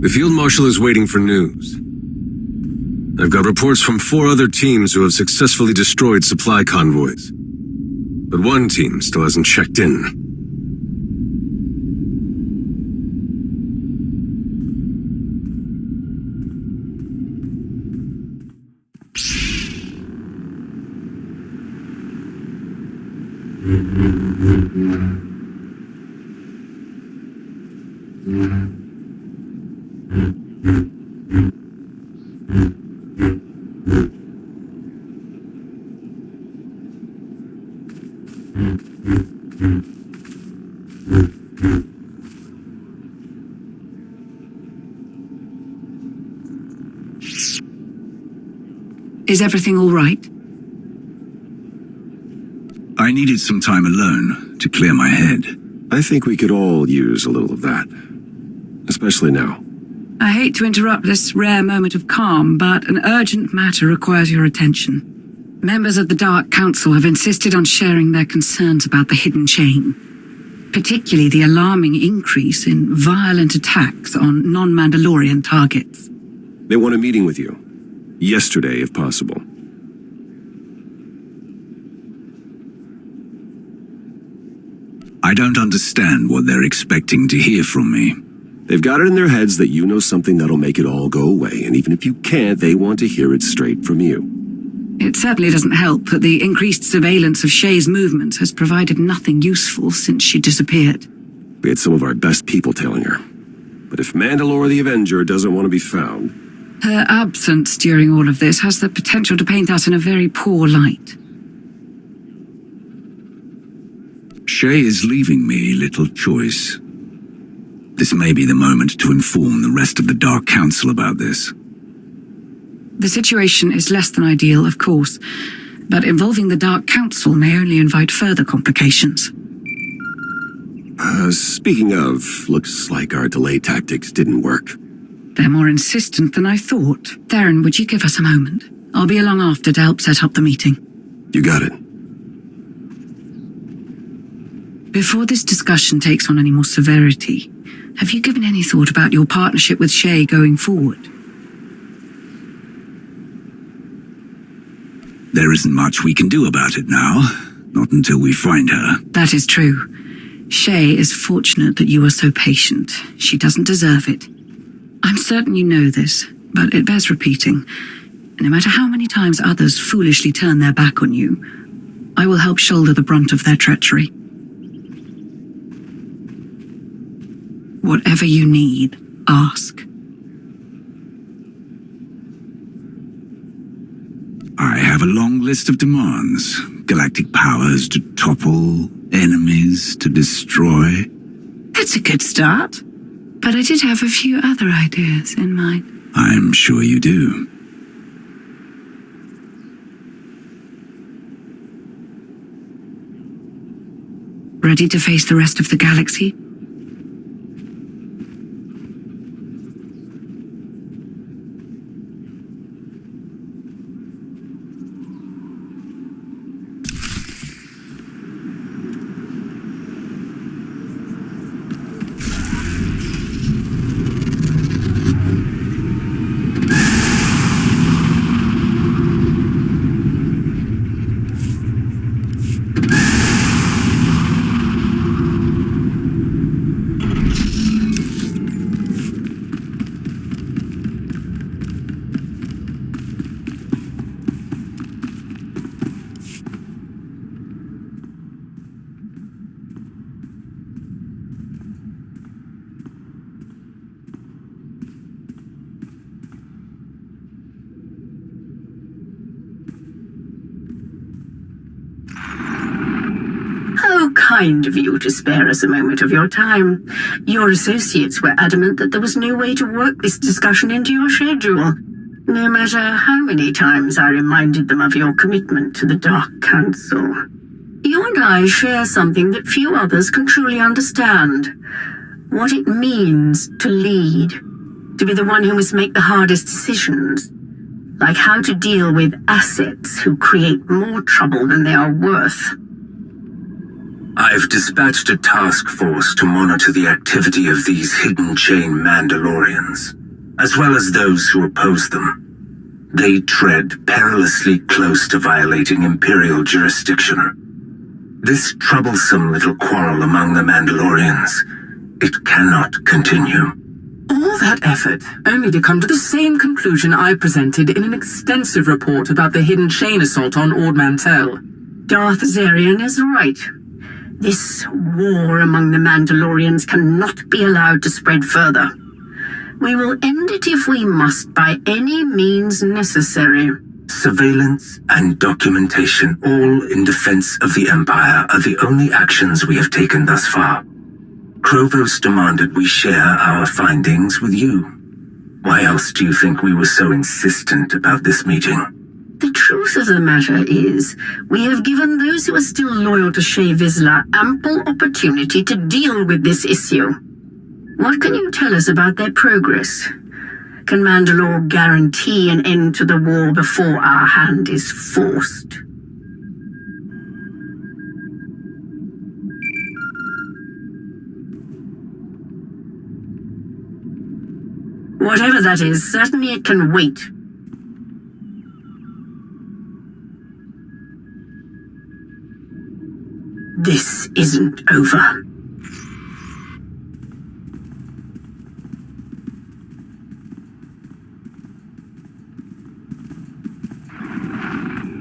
The Field Marshal is waiting for news. I've got reports from 4 other teams who have successfully destroyed supply convoys. But one team still hasn't checked in. Is everything all right? I needed some time alone to clear my head. I think we could all use a little of that. Especially now. I hate to interrupt this rare moment of calm, but an urgent matter requires your attention. Members of the Dark Council have insisted on sharing their concerns about the hidden chain, particularly the alarming increase in violent attacks on non-Mandalorian targets. They want a meeting with you. Yesterday, if possible. I don't understand what they're expecting to hear from me. They've got it in their heads that you know something that'll make it all go away, and even if you can't, they want to hear it straight from you. It certainly doesn't help that the increased surveillance of Shay's movements has provided nothing useful since she disappeared. We had some of our best people tailing her. But if Mandalore the Avenger doesn't want to be found... Her absence during all of this has the potential to paint us in a very poor light. Shay is leaving me little choice. This may be the moment to inform the rest of the Dark Council about this. The situation is less than ideal, of course, but involving the Dark Council may only invite further complications. Speaking of, looks like our delay tactics didn't work. They're more insistent than I thought. Theron, would you give us a moment? I'll be along after to help set up the meeting. You got it. Before this discussion takes on any more severity, have you given any thought about your partnership with Shay going forward? There isn't much we can do about it now. Not until we find her. That is true. Shay is fortunate that you are so patient. She doesn't deserve it. I'm certain you know this, but it bears repeating. No matter how many times others foolishly turn their back on you, I will help shoulder the brunt of their treachery. Whatever you need, ask. I have a long list of demands. Galactic powers to topple, enemies to destroy. That's a good start. But I did have a few other ideas in mind. I'm sure you do. Ready to face the rest of the galaxy? Kind of you to spare us a moment of your time. Your associates were adamant that there was no way to work this discussion into your schedule, no matter how many times I reminded them of your commitment to the Dark Council. You and I share something that few others can truly understand. What it means to lead, to be the one who must make the hardest decisions, like how to deal with assets who create more trouble than they are worth. I've dispatched a task force to monitor the activity of these hidden chain Mandalorians, as well as those who oppose them. They tread perilously close to violating Imperial jurisdiction. This troublesome little quarrel among the Mandalorians, it cannot continue. All that effort, only to come to the same conclusion I presented in an extensive report about the hidden chain assault on Ord Mantell. Darth Zarian is right. This war among the Mandalorians cannot be allowed to spread further. We will end it if we must, by any means necessary. Surveillance and documentation, all in defense of the Empire, are the only actions we have taken thus far. Krovos demanded we share our findings with you. Why else do you think we were so insistent about this meeting? The truth of the matter is, we have given those who are still loyal to Shae Vizsla ample opportunity to deal with this issue. What can you tell us about their progress? Can Mandalore guarantee an end to the war before our hand is forced? Whatever that is, certainly it can wait. This isn't over.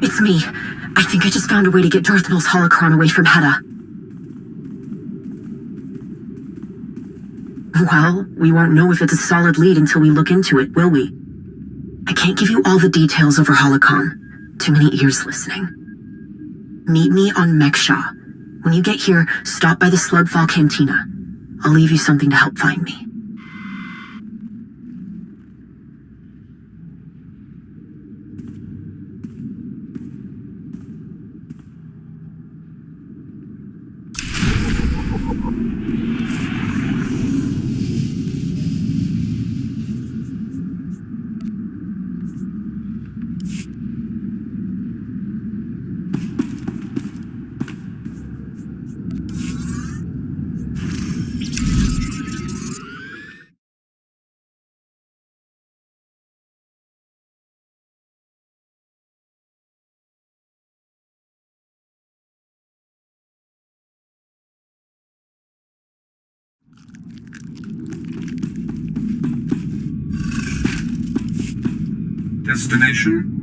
It's me. I think I just found a way to get Darth Maul's holocron away from Hutta. Well, we won't know if it's a solid lead until we look into it, will we? I can't give you all the details over holocron. Too many ears listening. Meet me on Meksha. When you get here, stop by the Slugfall Cantina. I'll leave you something to help find me. Destination?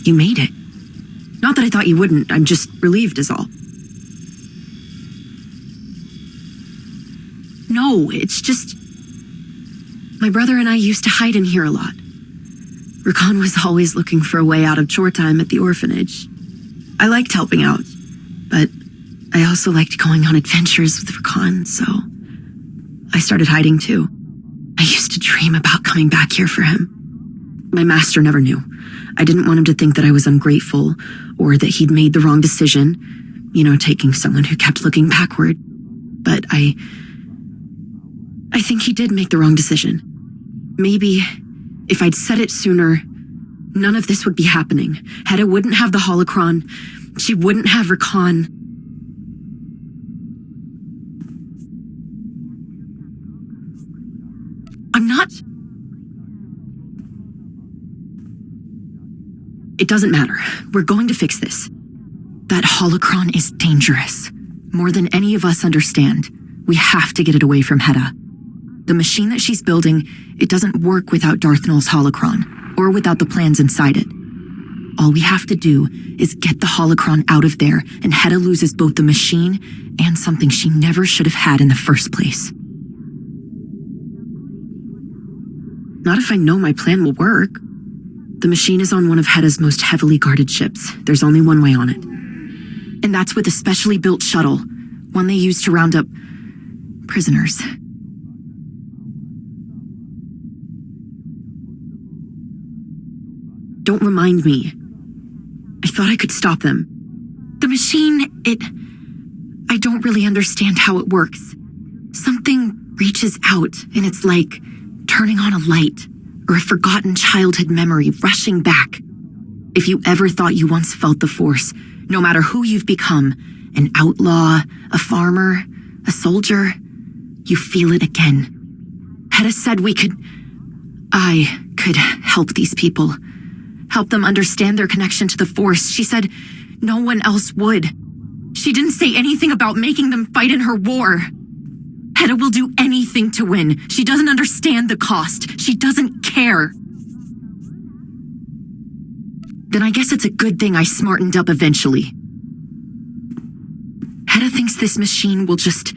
You made it. Not that I thought you wouldn't, I'm just relieved is all. No, it's just... My brother and I used to hide in here a lot. Rakan was always looking for a way out of chore time at the orphanage. I liked helping out, but I also liked going on adventures with Rakan, so I started hiding too. I used to dream about coming back here for him. My master never knew. I didn't want him to think that I was ungrateful or that he'd made the wrong decision, taking someone who kept looking backward. But I think he did make the wrong decision. Maybe if I'd said it sooner, none of this would be happening. Hutta wouldn't have the holocron. She wouldn't have Rakan. I'm not... It doesn't matter. We're going to fix this. That holocron is dangerous. More than any of us understand. We have to get it away from Hutta. The machine that she's building, it doesn't work without Darth Null's holocron, or without the plans inside it. All we have to do is get the holocron out of there, and Hutta loses both the machine and something she never should have had in the first place. Not if I know my plan will work. The machine is on one of Hutta's most heavily guarded ships. There's only one way on it. And that's with a specially built shuttle, one they use to round up prisoners. Don't remind me. I thought I could stop them. The machine, I don't really understand how it works. Something reaches out, and it's like turning on a light, or a forgotten childhood memory rushing back. If you ever thought you once felt the Force, no matter who you've become, an outlaw, a farmer, a soldier, you feel it again. Hutta said I could help these people. Help them understand their connection to the Force. She said no one else would. She didn't say anything about making them fight in her war. Hutta will do anything to win. She doesn't understand the cost. She doesn't care. Then I guess it's a good thing I smartened up eventually. Hutta thinks this machine will just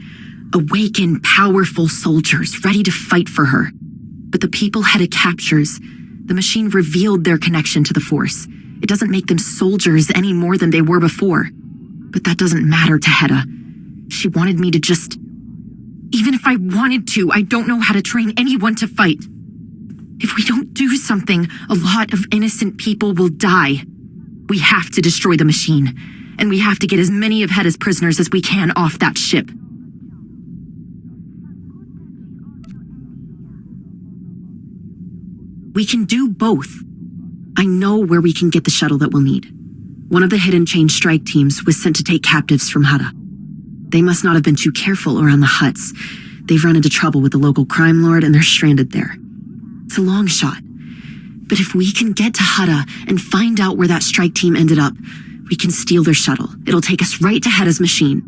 awaken powerful soldiers ready to fight for her. But the people Hutta captures, the machine revealed their connection to the Force. It doesn't make them soldiers any more than they were before. But that doesn't matter to Hutta. She wanted me to just... Even if I wanted to, I don't know how to train anyone to fight. If we don't do something, a lot of innocent people will die. We have to destroy the machine, and we have to get as many of Hutta's prisoners as we can off that ship. We can do both. I know where we can get the shuttle that we'll need. One of the hidden chain strike teams was sent to take captives from Hutta. They must not have been too careful around the huts. They've run into trouble with the local crime lord and they're stranded there. It's a long shot. But if we can get to Hutta and find out where that strike team ended up, we can steal their shuttle. It'll take us right to Hutta's machine.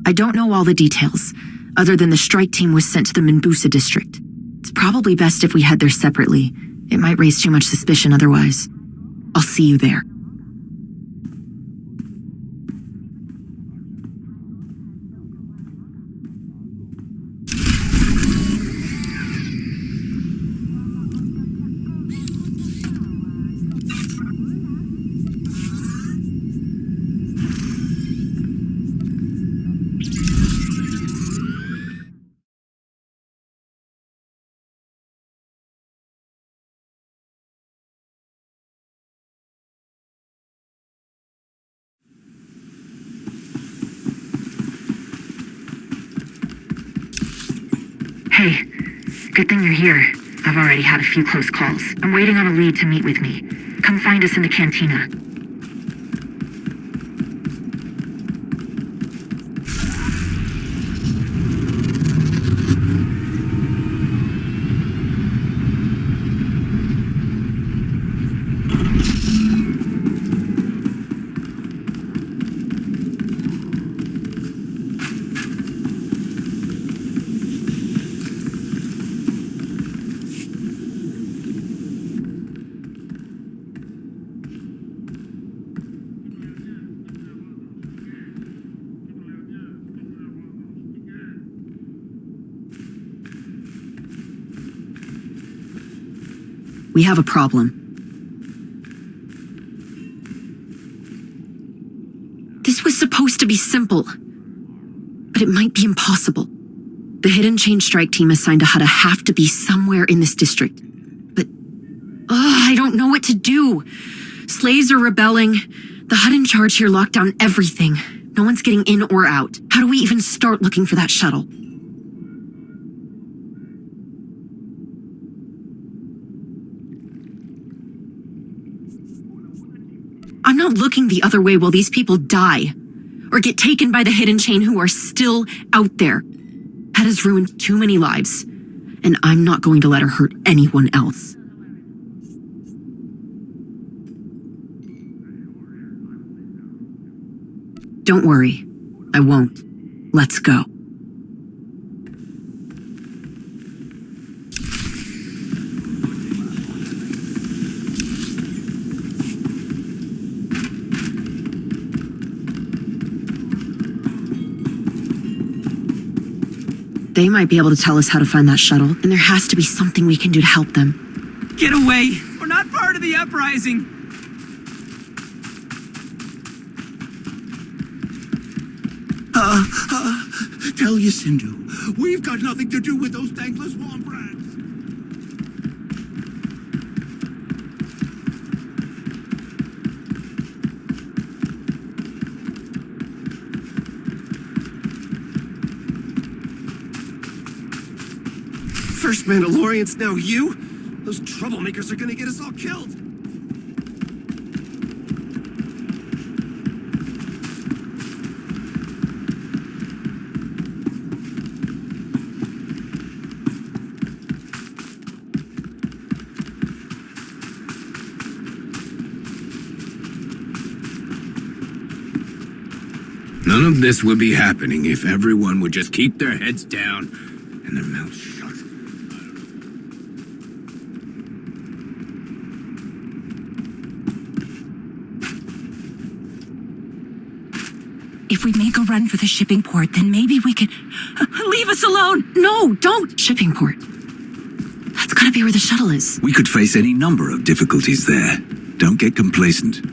I don't know all the details, other than the strike team was sent to the Minbusa district. It's probably best if we head there separately. It might raise too much suspicion otherwise. I'll see you there. Hey, good thing you're here. I've already had a few close calls. I'm waiting on a lead to meet with me. Come find us in the cantina. We have a problem. This was supposed to be simple, but it might be impossible. The Hidden Chain Strike Team assigned to Hutta have to be somewhere in this district. But, I don't know what to do. Slaves are rebelling. The Hutt in charge here locked down everything. No one's getting in or out. How do we even start looking for that shuttle? I'm not looking the other way while these people die or get taken by the Hidden Chain who are still out there. Hutta's ruined too many lives, and I'm not going to let her hurt anyone else. Don't worry, I won't. Let's go. They might be able to tell us how to find that shuttle, and there has to be something we can do to help them. Get away! We're not part of the uprising! Tell Yacindu, we've got nothing to do with those thankless swamp rats. First Mandalorians, now you? Those troublemakers are gonna get us all killed! None of this would be happening if everyone would just keep their heads down and their mouths shut. If we make a run for the shipping port, then maybe we can... Leave us alone! No, don't! Shipping port. That's gotta be where the shuttle is. We could face any number of difficulties there. Don't get complacent.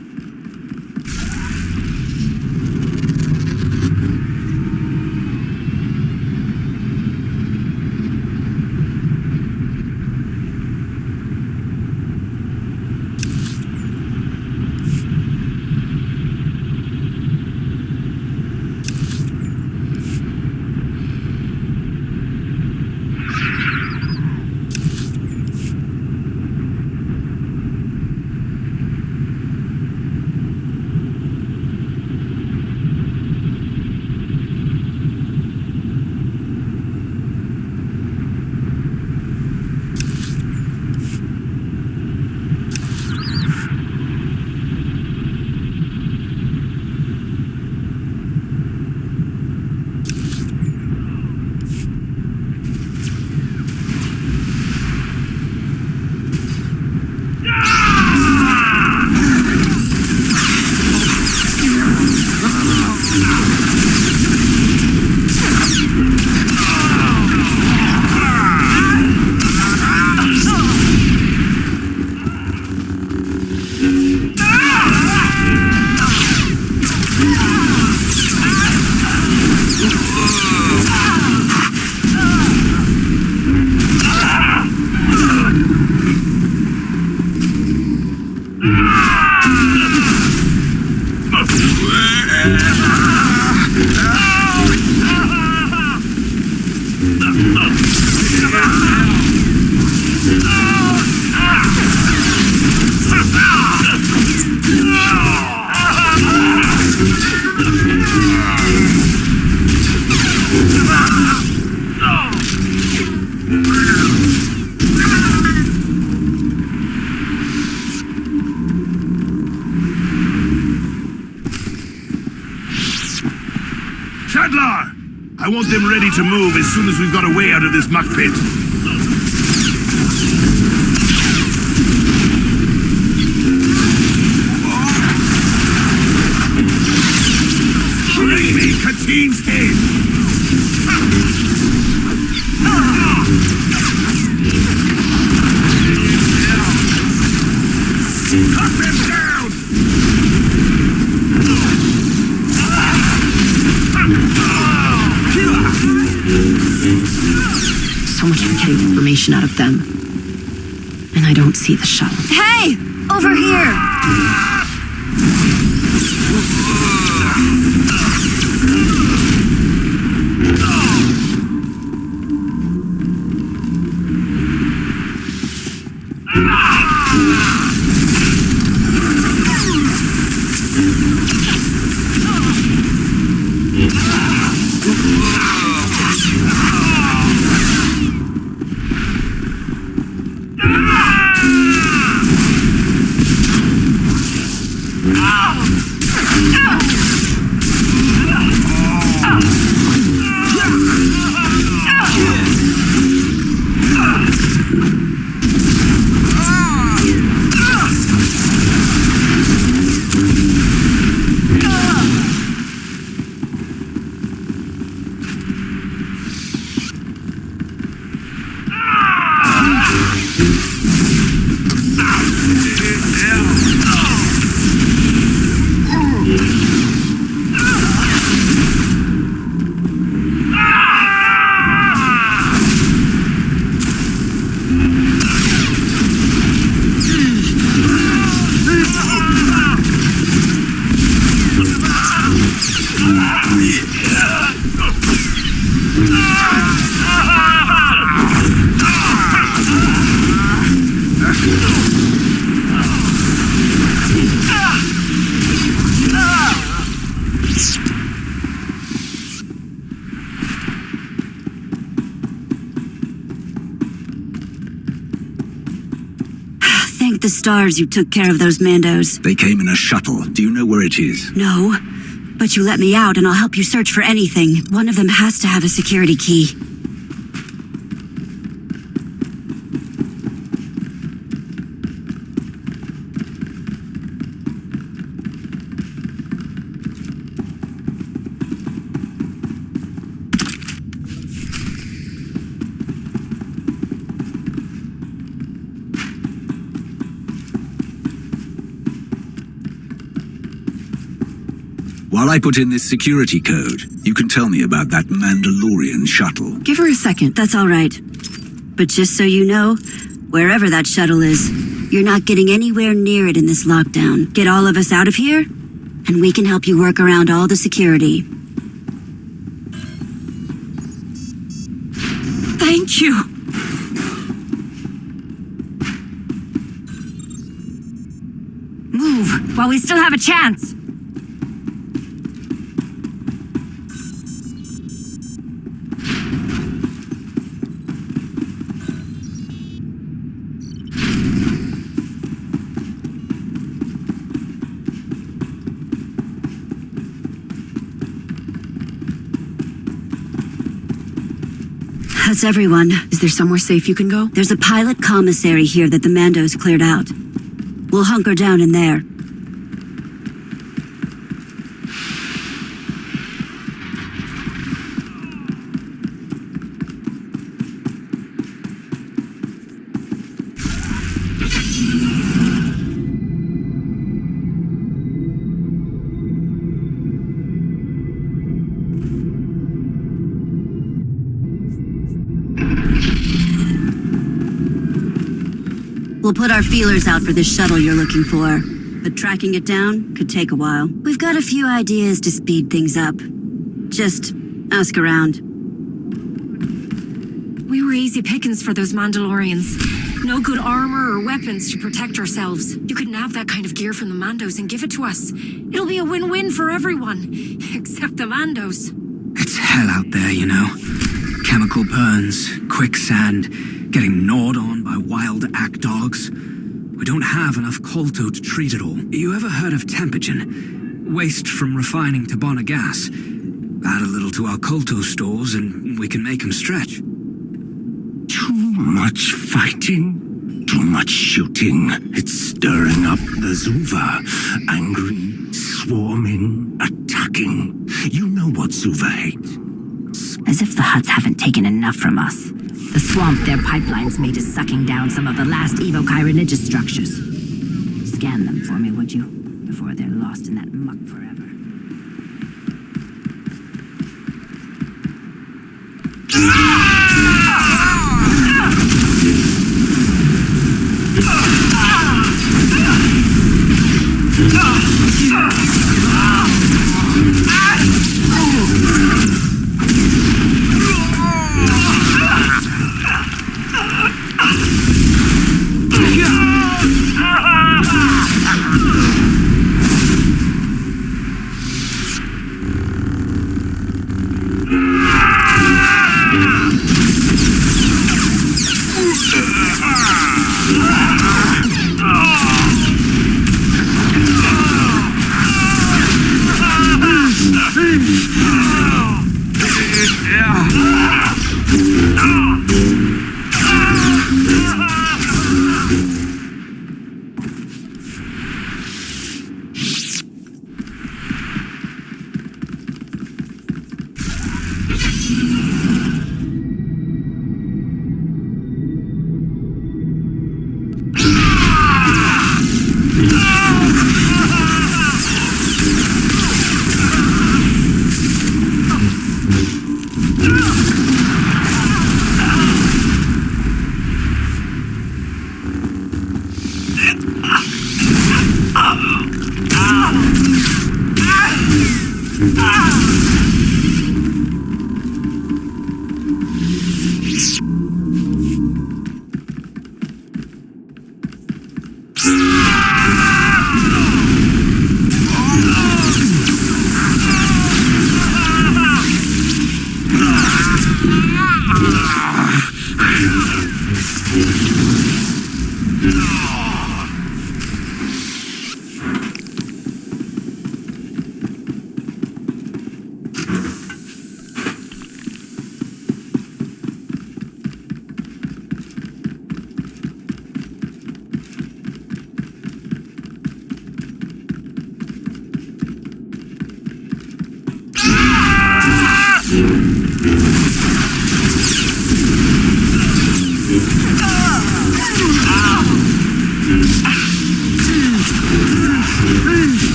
I want them ready to move as soon as we've got a way out of this muck pit. Bring me Katine's head! Cut them down! So much for getting information out of them. And I don't see the shuttle. Hey! Over here! Thank the stars you took care of those Mandos. They came in a shuttle. Do you know where it is? No, but you let me out and I'll help you search for anything. One of them has to have a security key. While I put in this security code, you can tell me about that Mandalorian shuttle. Give her a second. That's all right. But just so you know, wherever that shuttle is, you're not getting anywhere near it in this lockdown. Get all of us out of here, and we can help you work around all the security. Thank you. Move, while we still have a chance. That's everyone. Is there somewhere safe you can go? There's a pilot commissary here that the Mandos cleared out. We'll hunker down in there. We'll put our feelers out for this shuttle you're looking for, but tracking it down could take a while. We've got a few ideas to speed things up. Just ask around. We were easy pickings for those Mandalorians. No good armor or weapons to protect ourselves. You could nab that kind of gear from the Mandos and give it to us. It'll be a win-win for everyone, except the Mandos. It's hell out there, you know. Chemical burns, quicksand, getting gnawed on by wild ack dogs. We don't have enough kolto to treat it all. You ever heard of tempogen? Waste from refining to burn a gas. Add a little to our Kolto stores and we can make them stretch. Too much fighting, too much shooting. It's stirring up the Zuva. Angry, swarming, attacking. You know what Zuva hate. As if the Hutts haven't taken enough from us. The swamp their pipelines made is sucking down some of the last Evokai religious structures. Scan them for me, would you? Before they're lost in that muck forever.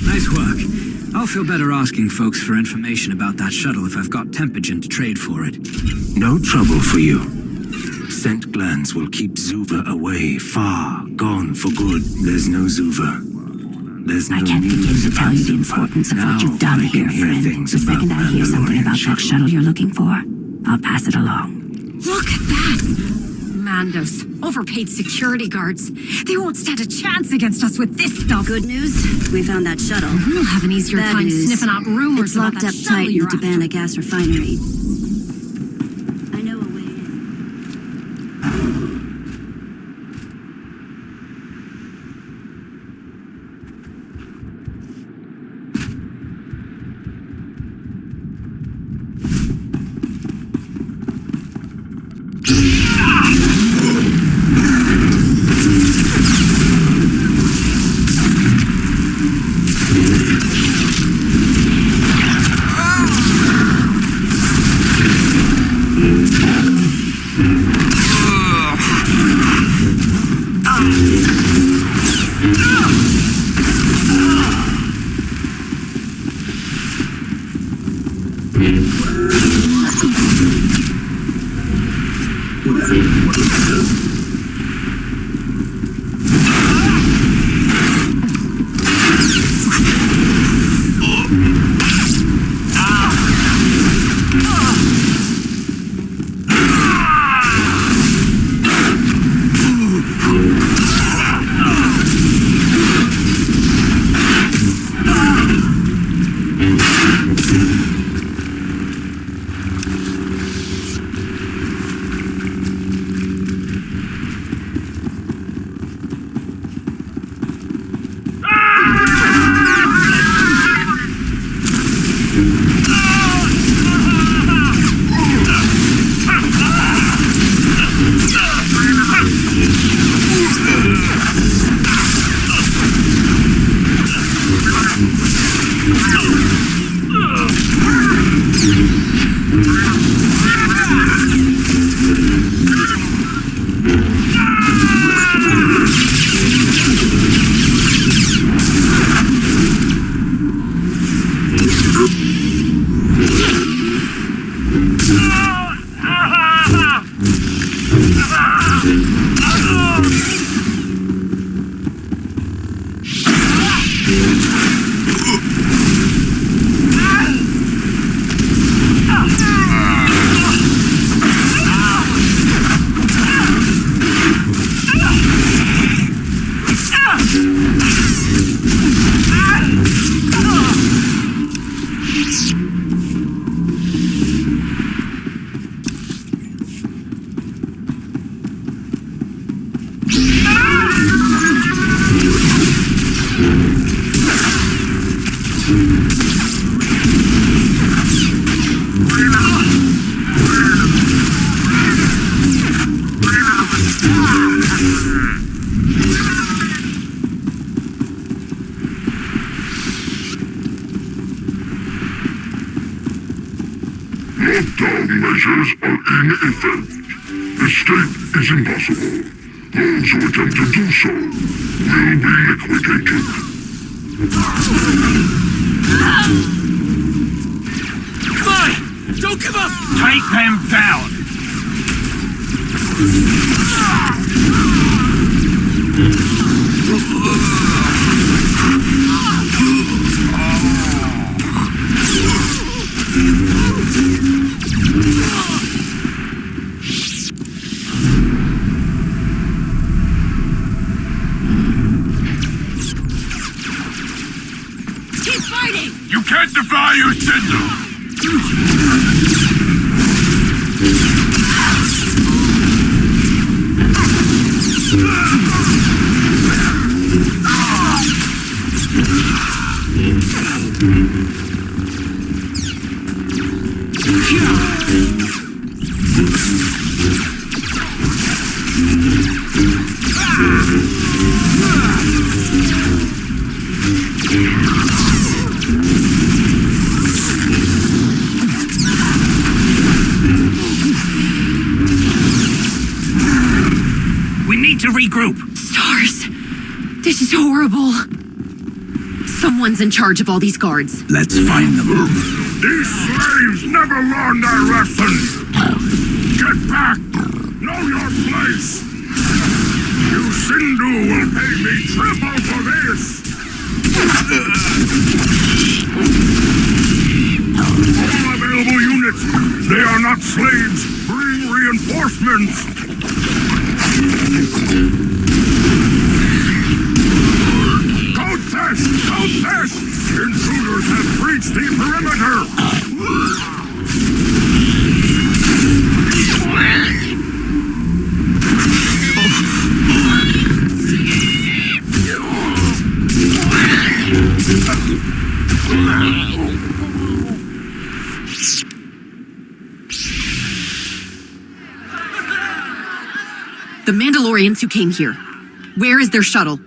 Nice work. I'll feel better asking folks for information about that shuttle if I've got tempogen to trade for it. No trouble for you. Scent glands will keep Zuva away, far gone for good. There's no Zuva. There's no I can't begin to tell you the importance of what you've done here, friend. The second I hear something about that shuttle you're looking for, I'll pass it along. Look at that! Mandos, overpaid security guards. They won't stand a chance against us with this stuff. Good news, we found that shuttle. We'll have an easier Bad time news. sniffing out rumors It's about locked that up shuttle tight in you're the after. Tabana gas refinery. I know a way in. Lockdown measures are in effect. Escape is impossible. Those who attempt to do so will be liquidated. Come on! Don't give up! Take them down! Keep fighting! You can't defy your signal! We need to regroup. Stars! This is horrible. Someone's in charge of all these guards. Let's find them. These slaves never learned their lesson! Get back! Know your place! You Sindhu will pay me triple for this! All available units! They are not slaves! Bring reinforcements! Code test! Code test! Intruders have breached the perimeter! The Mandalorians who came here. Where is their shuttle?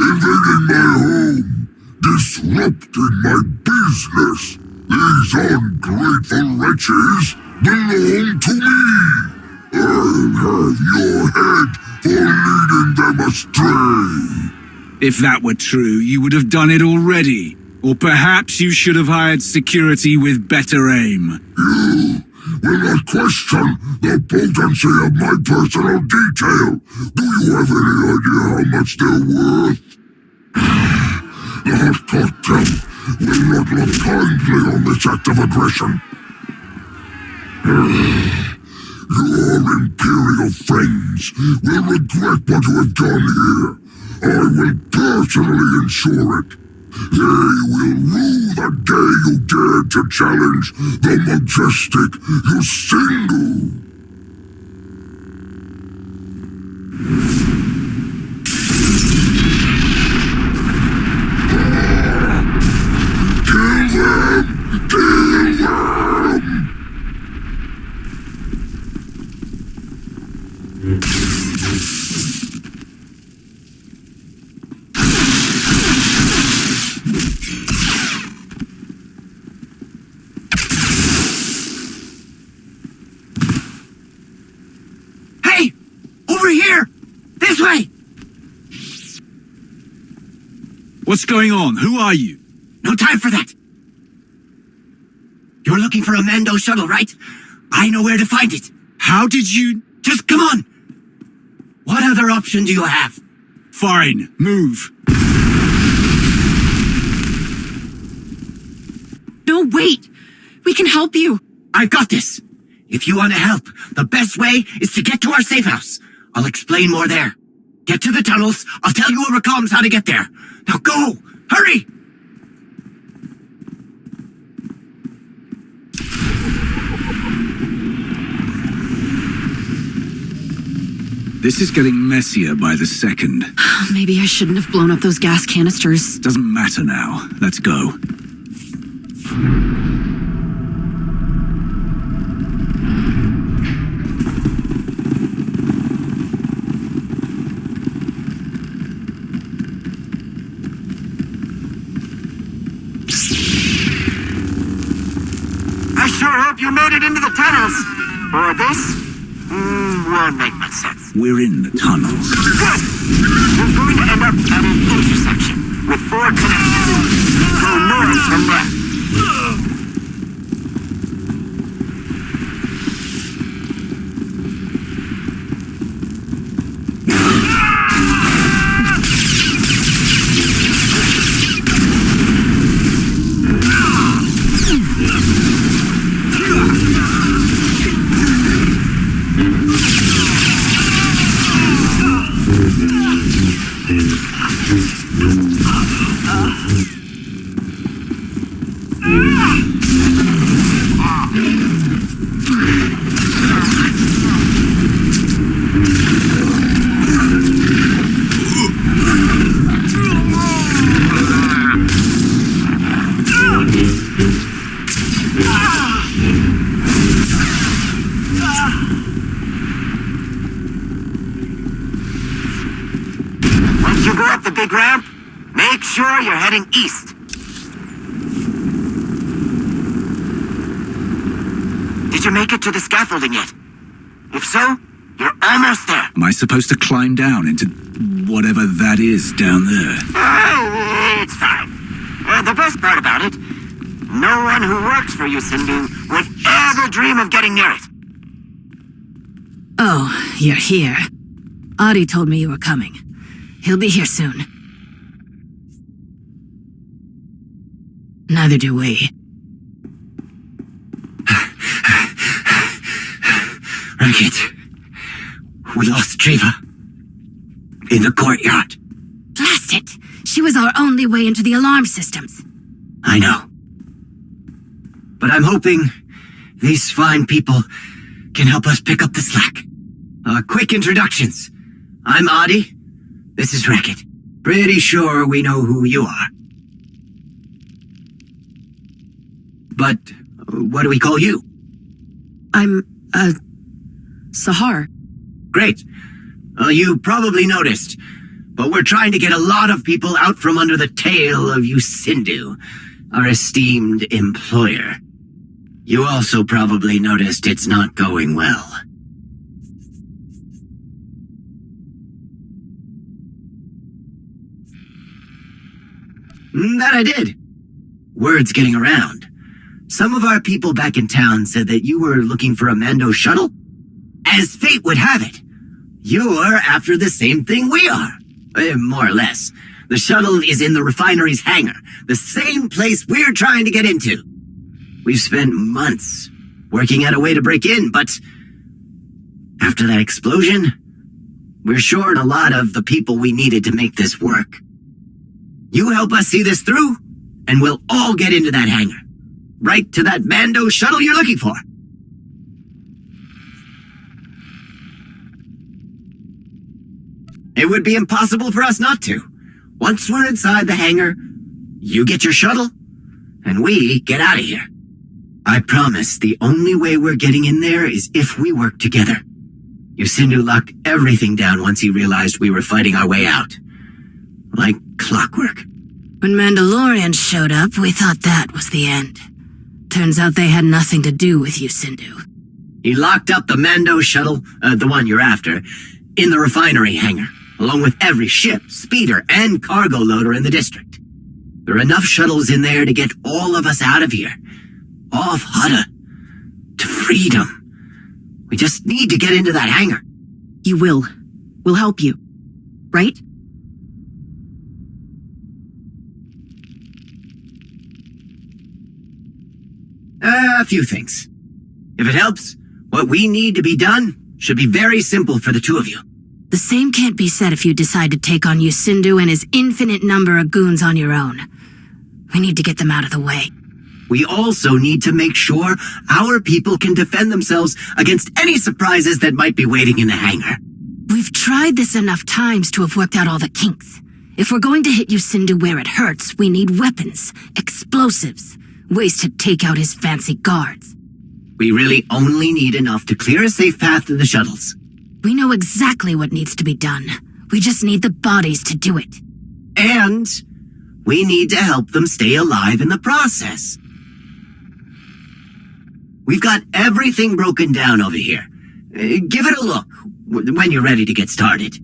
Invading my home, disrupting my business. These ungrateful wretches belong to me. I'll have your head for leading them astray. If that were true, you would have done it already. Or perhaps you should have hired security with better aim. You will not question the potency of my personal detail. Do you have any idea how much they're worth? The Hutt cartel will not look kindly on this act of aggression. Your Imperial friends will regret what you have done here. I will personally ensure it. They will rue the day you dared to challenge the majestic Yusingu. Kill them! Kill them! Hey! Over here! This way! What's going on? Who are you? No time for that! You're looking for a Mando shuttle, right? I know where to find it. How did you... Just come on! What other option do you have? Fine, move. No, wait! We can help you! I've got this! If you want to help, the best way is to get to our safe house. I'll explain more there. Get to the tunnels. I'll tell you over comms how to get there. Now go! Hurry! This is getting messier by the second. Maybe I shouldn't have blown up those gas canisters. Doesn't matter now. Let's go. I sure hope you made it into the tunnels. Or this won't make much sense. We're in the tunnels. Good! You're going to end up at an intersection with 4 connections. Go north from left. Once you go up the big ramp, make sure you're heading east. Did you make it to the scaffolding yet? If so, you're almost there. Am I supposed to climb down into whatever that is down there? It's fine. The best part about it, no one who works for you, Sindhu, would ever dream of getting near it. Oh, you're here. Adi told me you were coming. He'll be here soon. Neither do we. Ragged. We lost Jiva. In the courtyard. Blast it! She was our only way into the alarm systems. I know. But I'm hoping these fine people can help us pick up the slack. Quick introductions. I'm Adi. This is Racket. Pretty sure we know who you are. But what do we call you? I'm, Sahar. Great. You probably noticed, but we're trying to get a lot of people out from under the tail of you Sindhu, our esteemed employer. You also probably noticed it's not going well. That I did. Word's getting around. Some of our people back in town said that you were looking for a Mando shuttle. As fate would have it, you're after the same thing we are. More or less. The shuttle is in the refinery's hangar, the same place we're trying to get into. We've spent months working out a way to break in, but after that explosion, we're short a lot of the people we needed to make this work. You help us see this through, and we'll all get into that hangar. Right to that Mando shuttle you're looking for. It would be impossible for us not to. Once we're inside the hangar, you get your shuttle, and we get out of here. I promise the only way we're getting in there is if we work together. Yusindu locked everything down once he realized we were fighting our way out. Like clockwork. When Mandalorians showed up, we thought that was the end. Turns out they had nothing to do with you, Sindhu. He locked up the Mando shuttle, the one you're after, in the refinery hangar, along with every ship, speeder, and cargo loader in the district. There are enough shuttles in there to get all of us out of here. Off Hutta. To freedom. We just need to get into that hangar. You will. We'll help you. Right? A few things. If it helps, what we need to be done should be very simple for the two of you. The same can't be said if you decide to take on Yusindu and his infinite number of goons on your own. We need to get them out of the way. We also need to make sure our people can defend themselves against any surprises that might be waiting in the hangar. We've tried this enough times to have worked out all the kinks. If we're going to hit Yusindu where it hurts, we need weapons, explosives, ways to take out his fancy guards. We really only need enough to clear a safe path to the shuttles. We know exactly what needs to be done. We just need the bodies to do it. And we need to help them stay alive in the process. We've got everything broken down over here. Give it a look when you're ready to get started.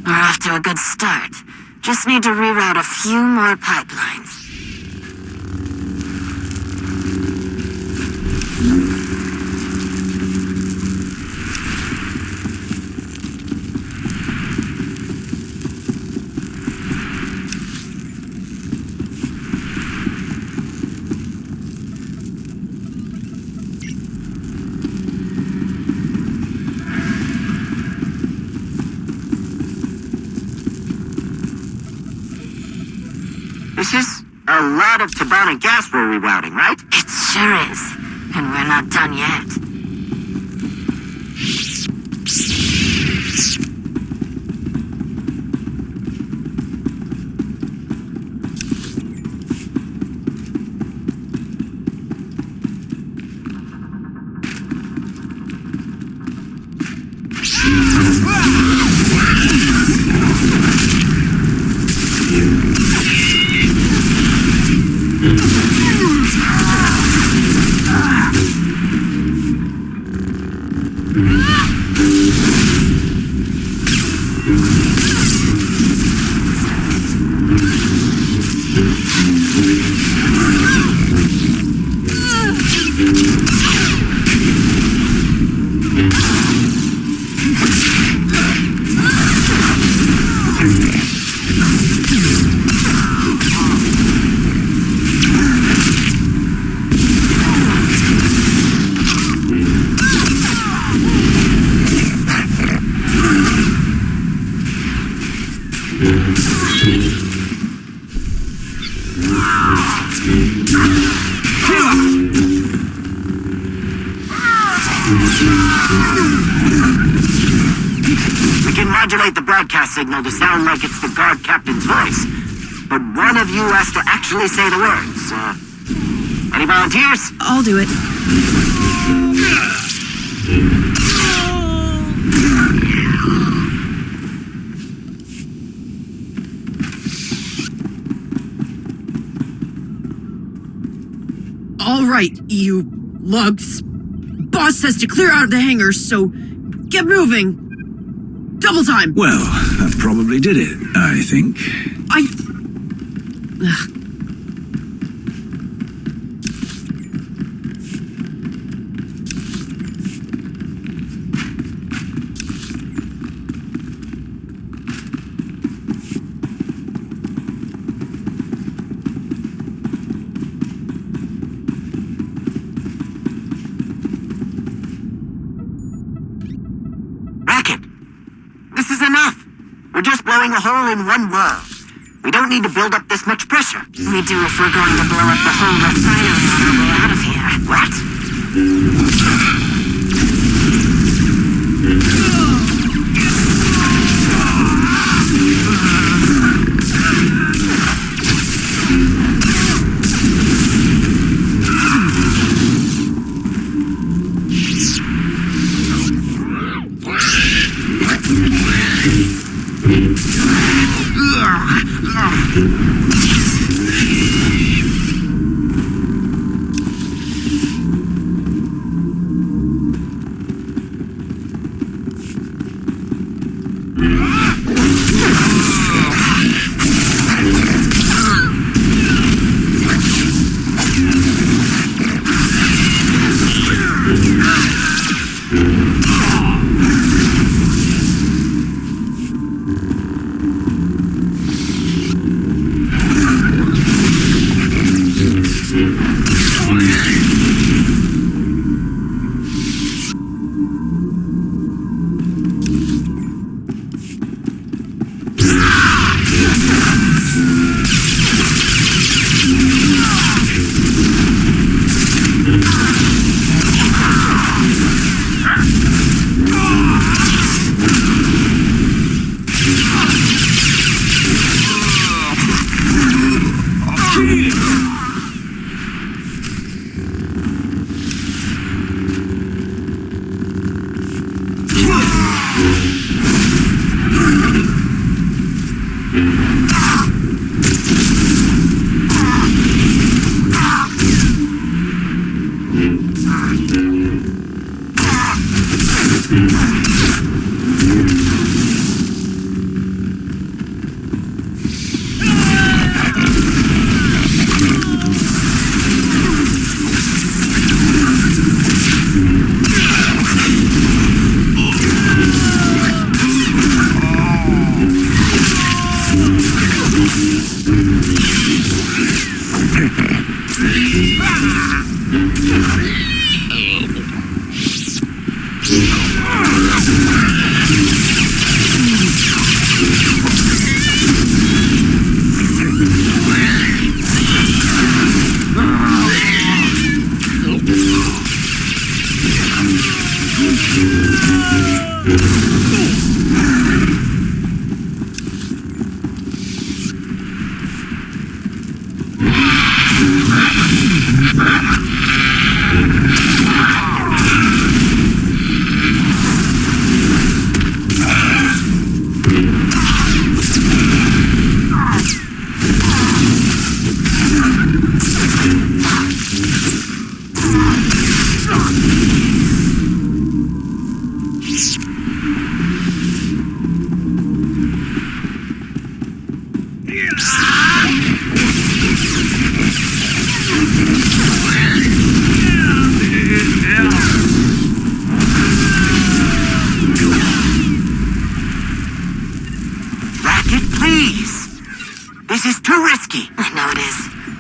We're off to a good start. Just need to reroute a few more pipelines. This is a lot of Tabana gas we're rerouting, right? It sure is. And we're not done yet. We can modulate the broadcast signal to sound like it's the guard captain's voice. But one of you has to actually say the words. Any volunteers? I'll do it. All right, you lugs. Boss says to clear out of the hangar, so get moving. Double time. Well, that probably did it, I think. Ugh. This is enough. We're just blowing a hole in one world. We don't need to build up this much pressure. We do if we're going to blow up the whole refinery on our way out of here. What?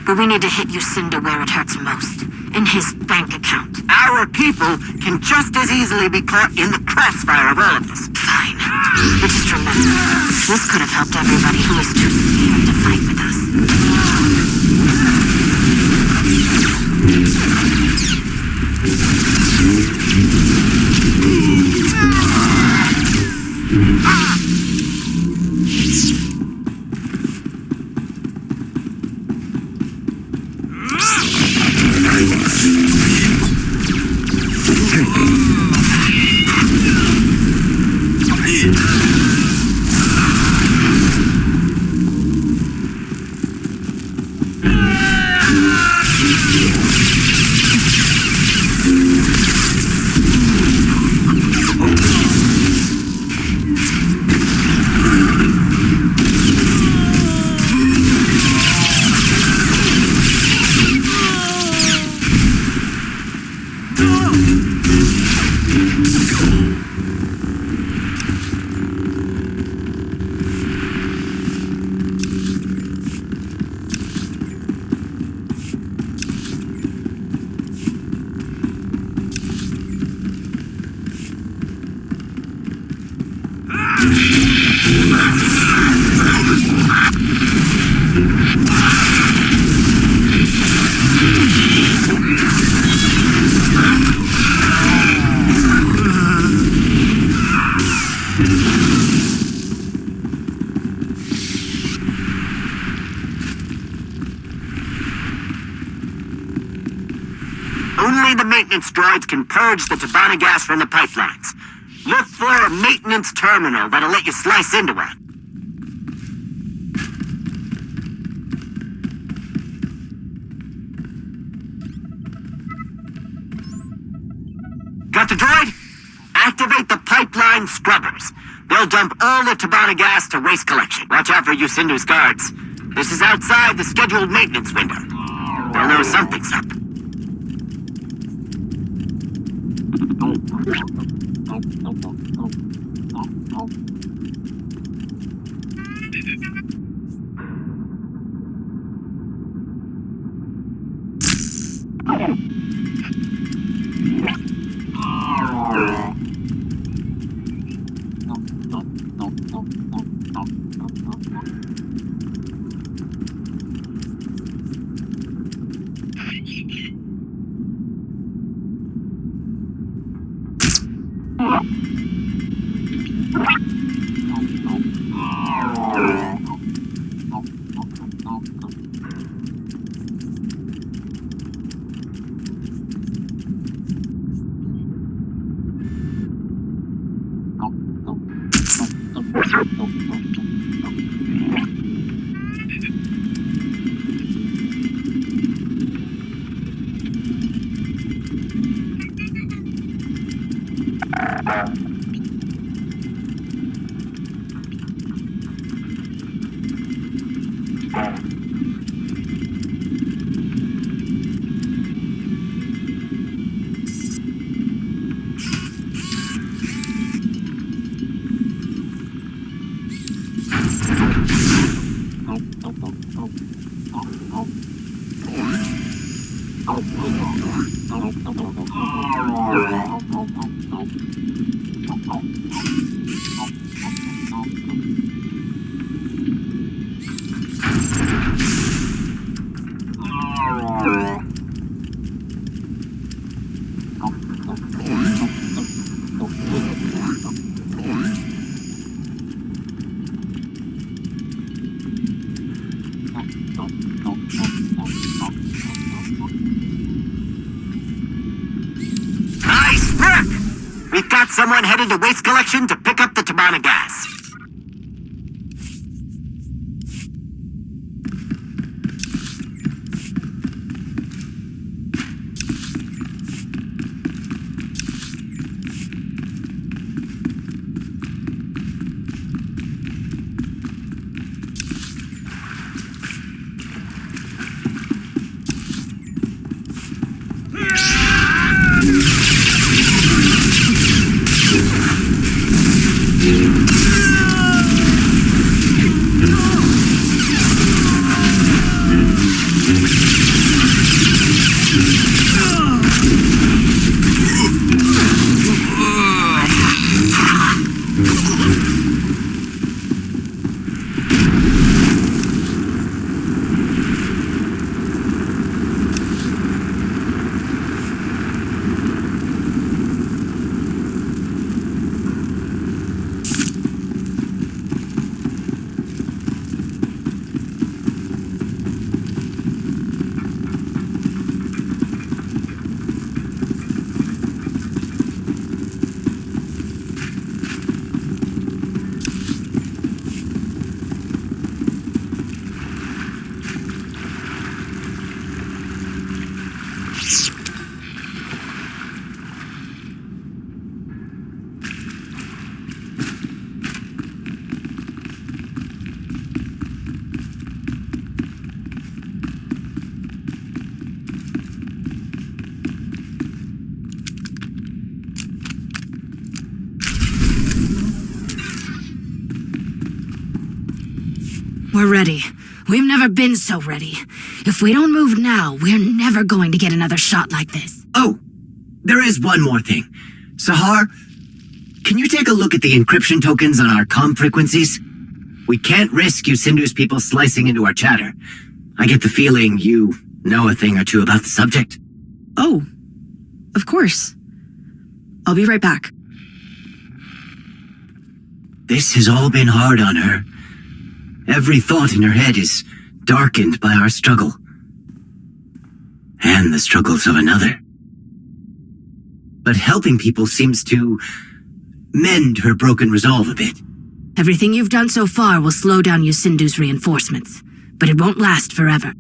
But we need to hit Lucinda where it hurts most. In his bank account. Our people can just as easily be caught in the crossfire of all of this. Fine. But just remember, this could have helped everybody who was too scared to fight with us. Only the maintenance droids can purge the Tabana gas from the pipelines. Look for a maintenance terminal that'll let you slice into it. Got the droid? Activate the pipeline scrubbers. They'll dump all the Tabana gas to waste collection. Watch out for Lucinda's guards. This is outside the scheduled maintenance window. They'll know something's up. We've got someone headed to waste collection to pick up the Tabana gas. We're ready. We've never been so ready. If we don't move now, we're never going to get another shot like this. Oh, there is one more thing. Sahar, can you take a look at the encryption tokens on our comm frequencies? We can't risk you Sindu's people slicing into our chatter. I get the feeling you know a thing or two about the subject. Oh, of course. I'll be right back. This has all been hard on her. Every thought in her head is darkened by our struggle. And the struggles of another. But helping people seems to mend her broken resolve a bit. Everything you've done so far will slow down Yusindu's reinforcements, but it won't last forever.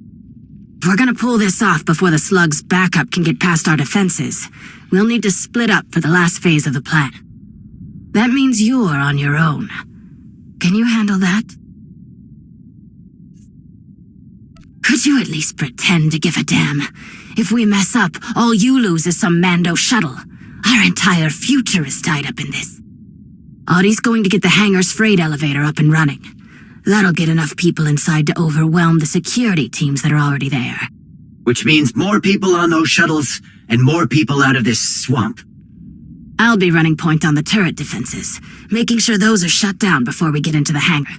If we're gonna pull this off before the slug's backup can get past our defenses, we'll need to split up for the last phase of the plan. That means you're on your own. Can you handle that? Could you at least pretend to give a damn? If we mess up, all you lose is some Mando shuttle. Our entire future is tied up in this. Audie's going to get the hangar's freight elevator up and running. That'll get enough people inside to overwhelm the security teams that are already there. Which means more people on those shuttles and more people out of this swamp. I'll be running point on the turret defenses, making sure those are shut down before we get into the hangar.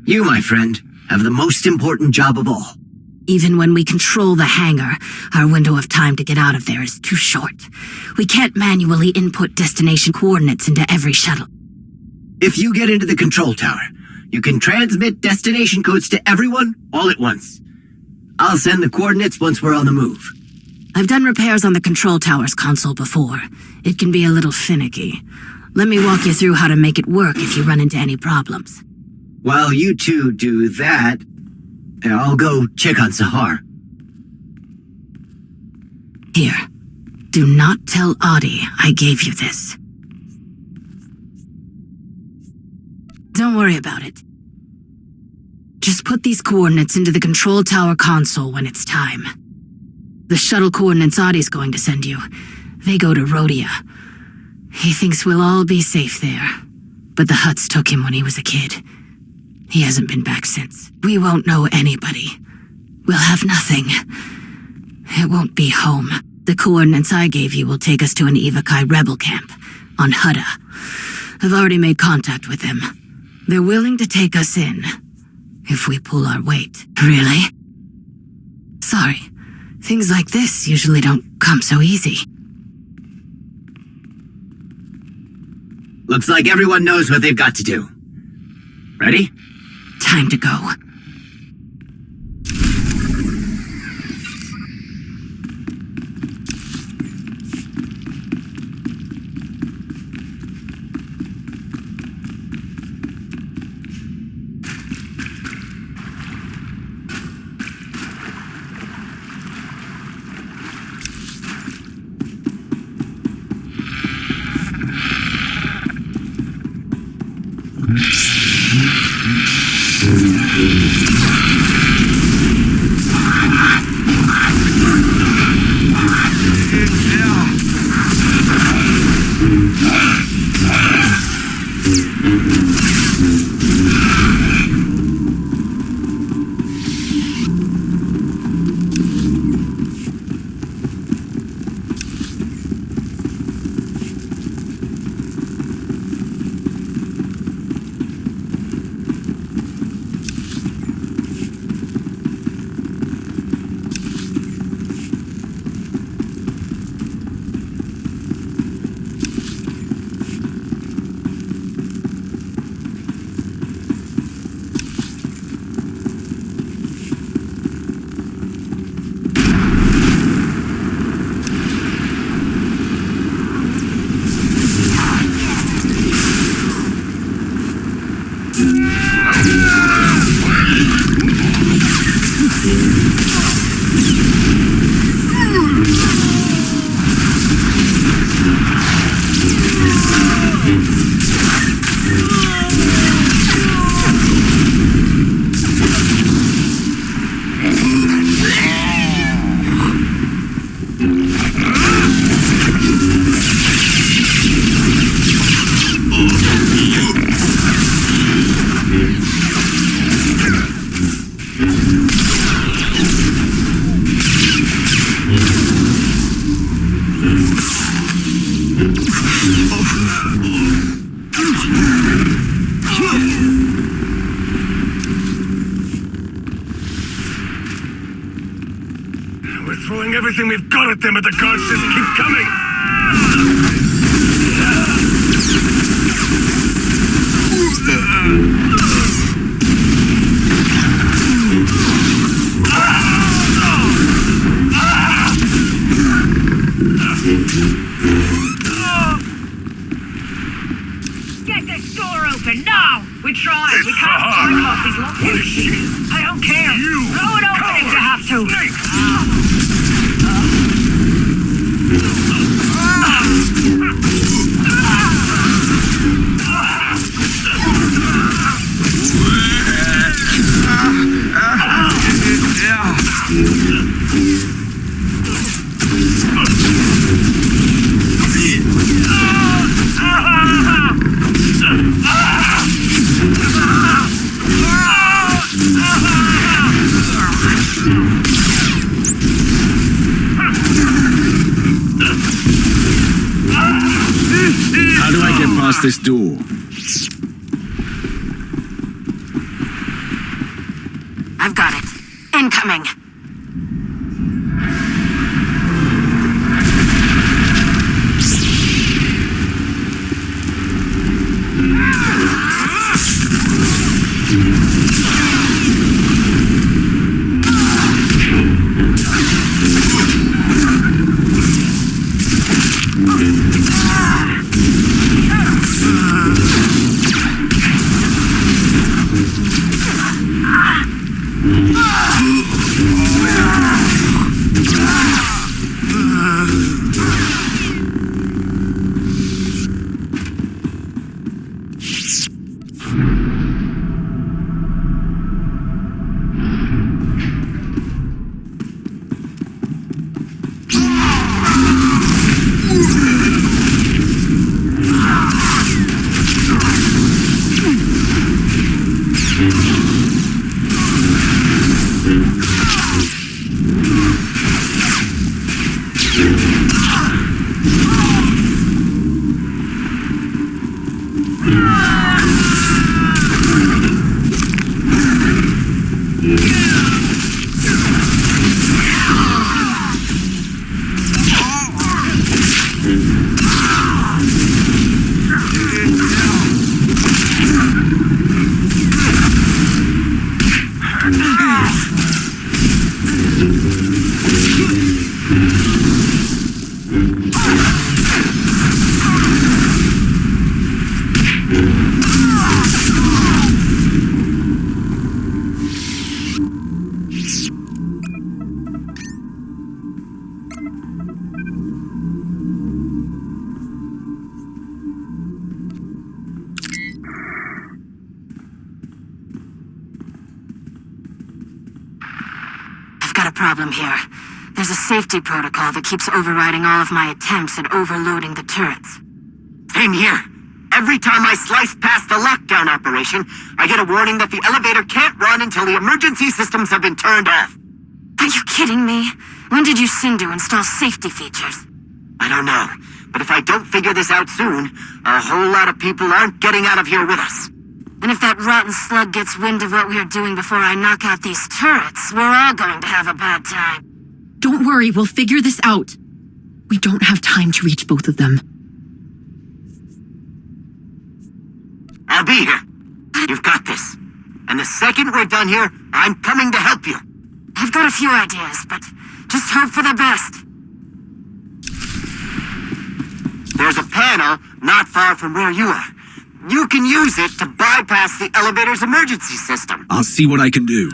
You, my friend, have the most important job of all. Even when we control the hangar, our window of time to get out of there is too short. We can't manually input destination coordinates into every shuttle. If you get into the control tower, you can transmit destination codes to everyone all at once. I'll send the coordinates once we're on the move. I've done repairs on the control tower's console before. It can be a little finicky. Let me walk you through how to make it work if you run into any problems. While you two do that, I'll go check on Sahar. Here. Do not tell Audie I gave you this. Don't worry about it. Just put these coordinates into the control tower console when it's time. The shuttle coordinates Audie's going to send you, they go to Rhodia. He thinks we'll all be safe there, but the Hutts took him when he was a kid. He hasn't been back since. We won't know anybody. We'll have nothing. It won't be home. The coordinates I gave you will take us to an Evokai rebel camp on Hutta. I've already made contact with them. They're willing to take us in, if we pull our weight. Really? Sorry. Things like this usually don't come so easy. Looks like everyone knows what they've got to do. Ready? Time to go. Everything we've got at them, but the guards just keep coming! Get this door open now! We tried. We can't climb off these lockers. I don't care. Throw it open if you have to. past this door. I've got it. Incoming. Problem here. There's a safety protocol that keeps overriding all of my attempts at overloading the turrets. Same here. Every time I slice past the lockdown operation, I get a warning that the elevator can't run until the emergency systems have been turned off. Are you kidding me? When did you Sindu install safety features? I don't know, but if I don't figure this out soon, a whole lot of people aren't getting out of here with us. And if that rotten slug gets wind of what we're doing before I knock out these turrets, we're all going to have a bad time. Don't worry, we'll figure this out. We don't have time to reach both of them. I'll be here. You've got this. And the second we're done here, I'm coming to help you. I've got a few ideas, but just hope for the best. There's a panel not far from where you are. You can use it to bypass the elevator's emergency system. I'll see what I can do.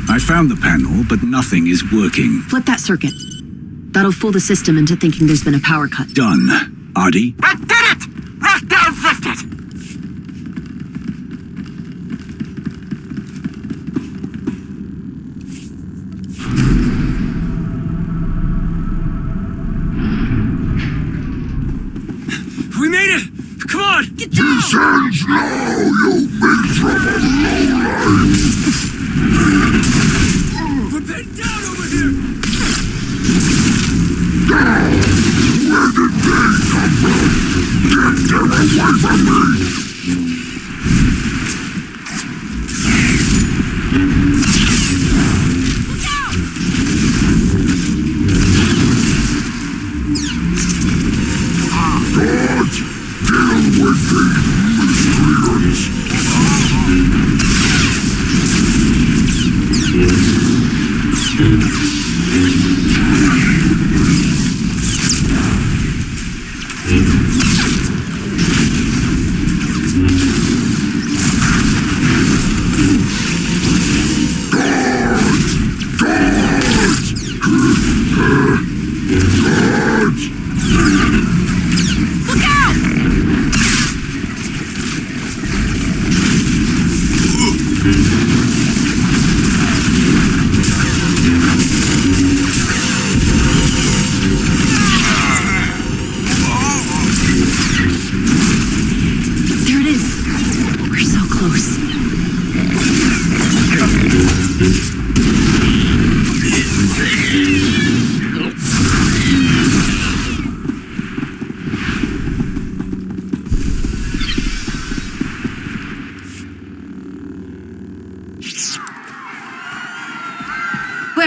I found the panel, but nothing is working. Flip that circuit. That'll fool the system into thinking there's been a power cut. Done. Artie? That did it! Lockdown's lifted! We made it! Come on! Get down! Descends now, you miserable lowlife! We're pinned down over here! Where did they come from? Get them away from me! Look out! God, deal with these miscreants!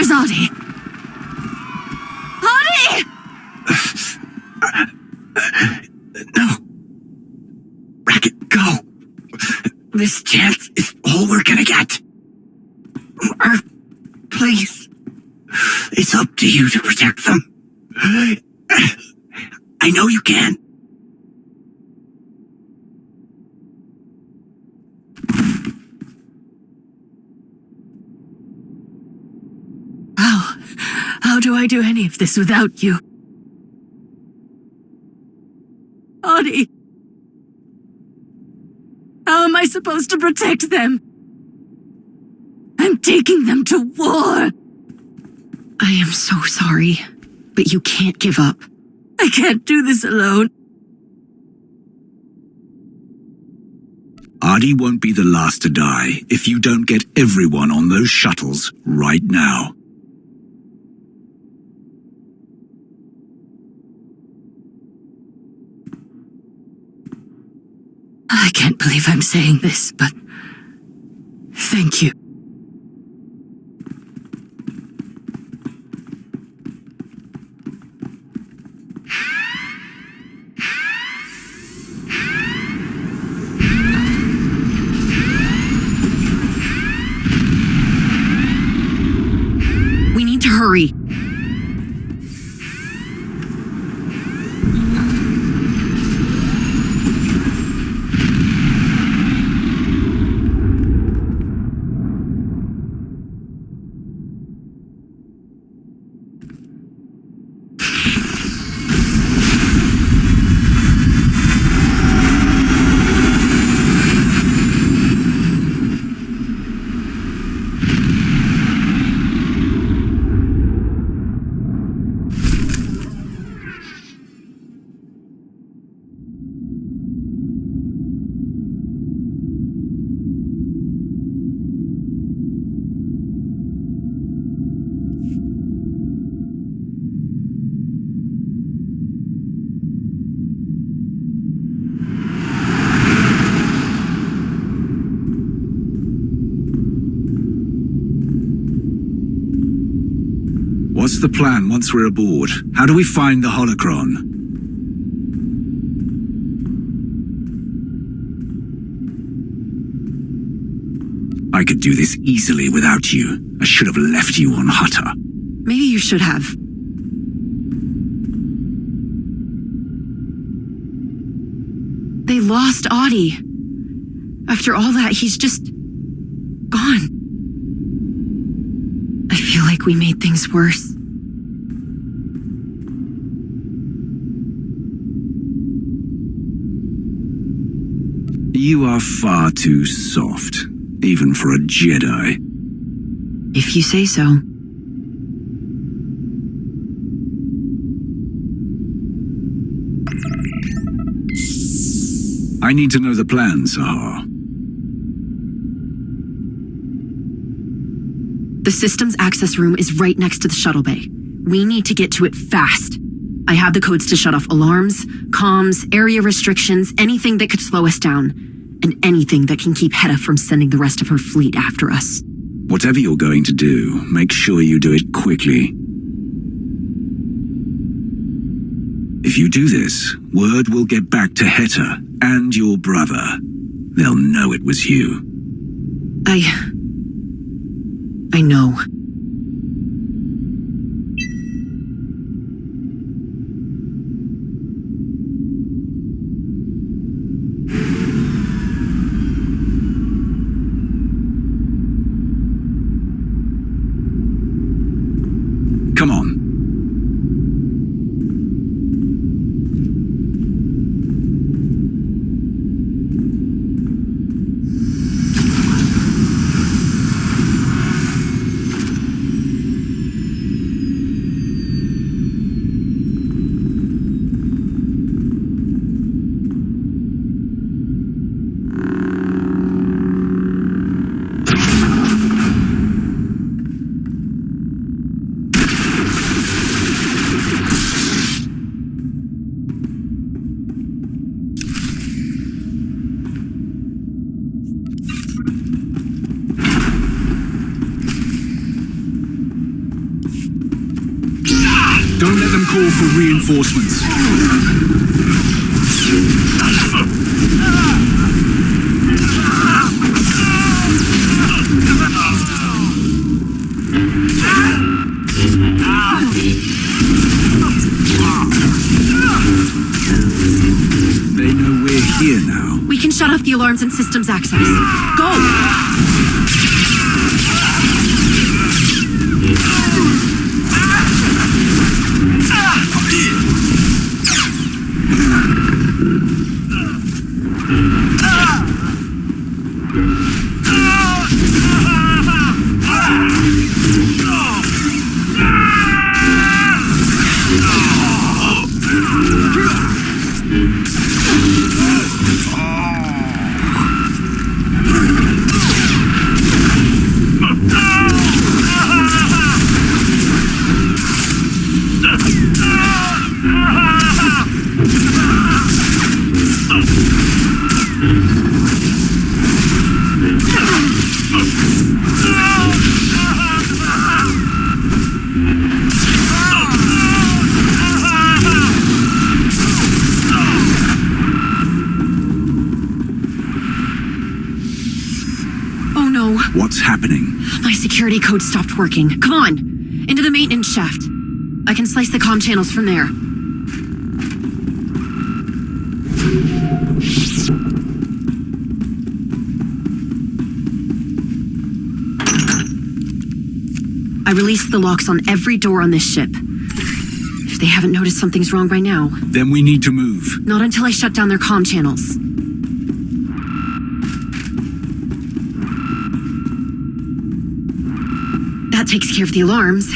Where's Adi? Adi! No. Racket, go. This chance is all we're gonna get. Please. It's up to you to protect them. I know you can. How do I do any of this without you? Adi! How am I supposed to protect them? I'm taking them to war! I am so sorry, but you can't give up. I can't do this alone. Adi won't be the last to die if you don't get everyone on those shuttles right now. I can't believe I'm saying this, but thank you. We need to hurry. What's the plan once we're aboard? How do we find the holocron? I could do this easily without you. I should have left you on Hutta. Maybe you should have. They lost Adi. After all that, he's just gone. I feel like we made things worse. You are far too soft, even for a Jedi. If you say so. I need to know the plan, Sahar. The systems access room is right next to the shuttle bay. We need to get to it fast. I have the codes to shut off alarms, comms, area restrictions, anything that could slow us down, and anything that can keep Hutta from sending the rest of her fleet after us. Whatever you're going to do, make sure you do it quickly. If you do this, word will get back to Hutta and your brother. They'll know it was you. I know. Come on. for reinforcements. They know we're here now. We can shut off the alarms and systems access. Go! What's happening? My security code stopped working. Come on! Into the maintenance shaft. I can slice the comm channels from there. I released the locks on every door on this ship. If they haven't noticed something's wrong by now. Then we need to move. Not until I shut down their comm channels. That takes care of the alarms.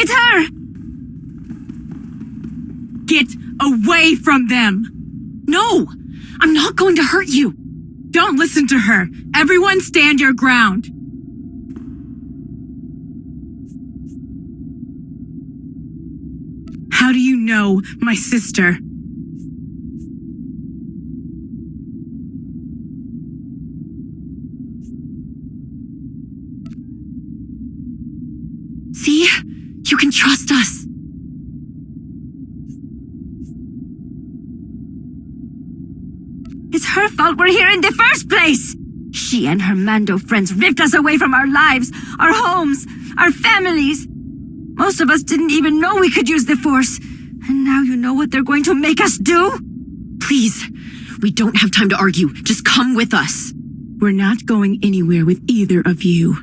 It's her! Get away from them! No! I'm not going to hurt you! Don't listen to her. Everyone stand your ground. How do you know my sister? See? You can trust us. It's her fault we're here in the first place! She and her Mando friends ripped us away from our lives, our homes, our families. Most of us didn't even know we could use the Force. And now you know what they're going to make us do? Please, we don't have time to argue. Just come with us. We're not going anywhere with either of you.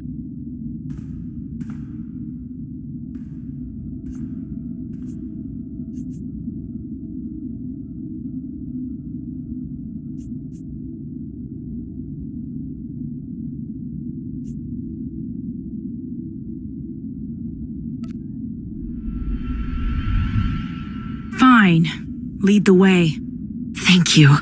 Fine. Lead the way. Thank you.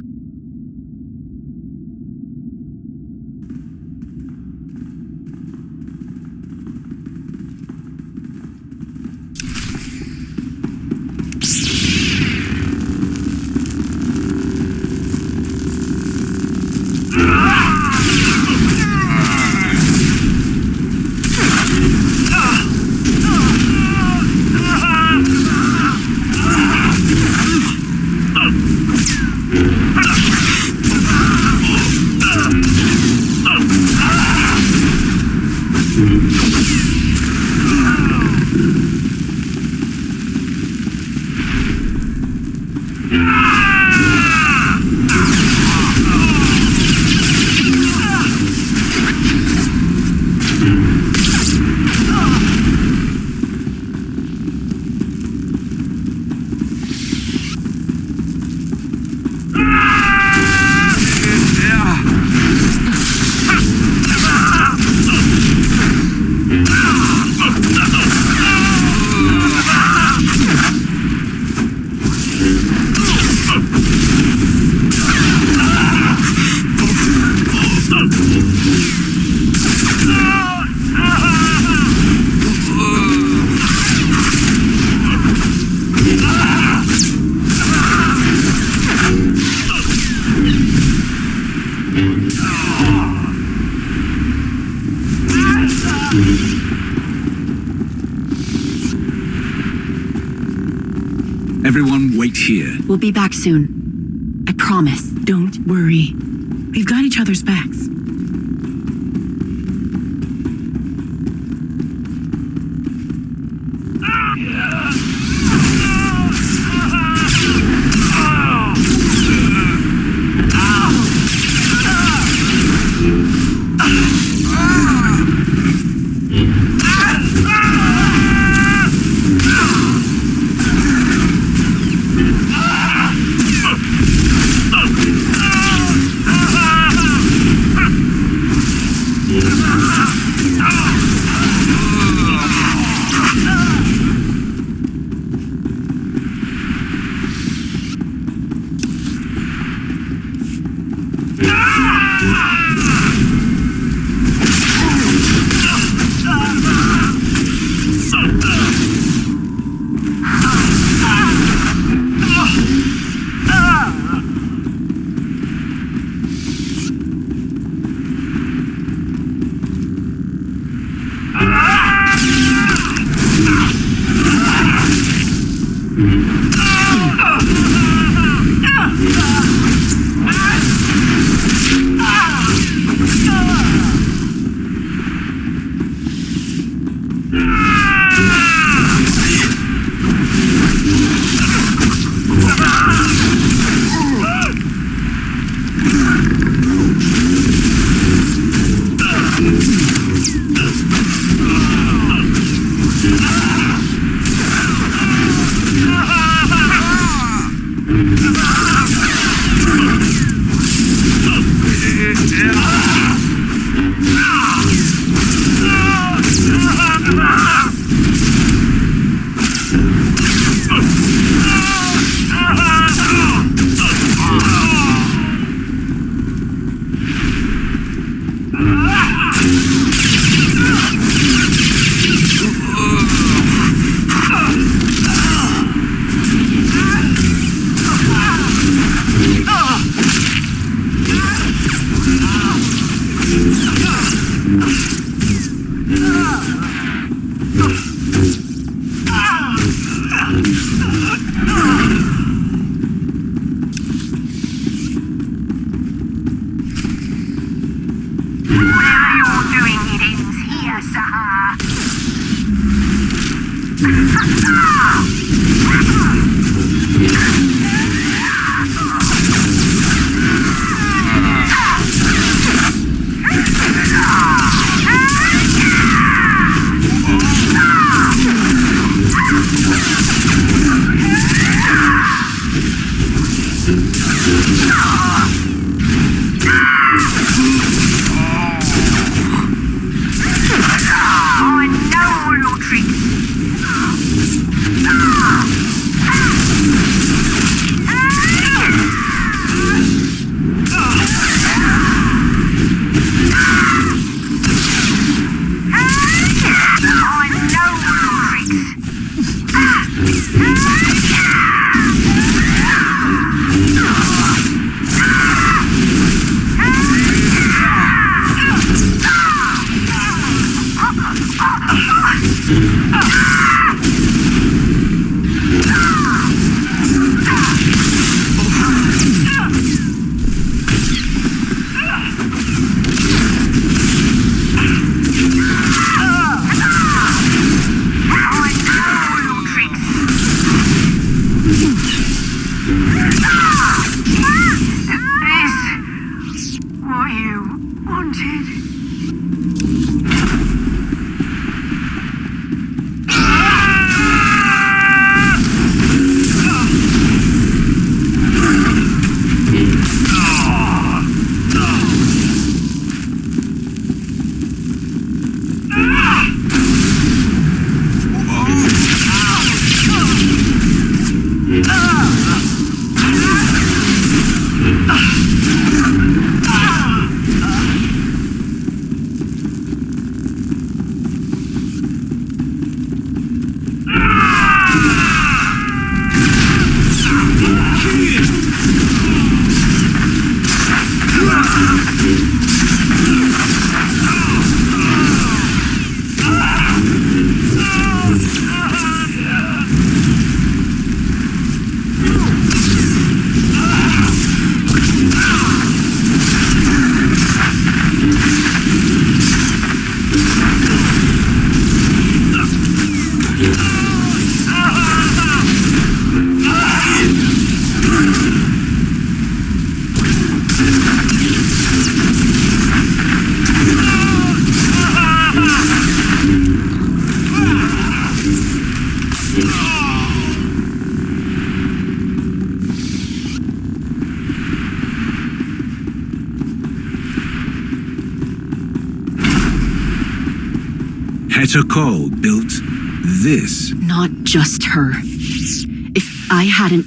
Everyone wait here. We'll be back soon. I promise. Don't worry. We've got each other's backs. Hutta Kol built this. Not just her. If I hadn't...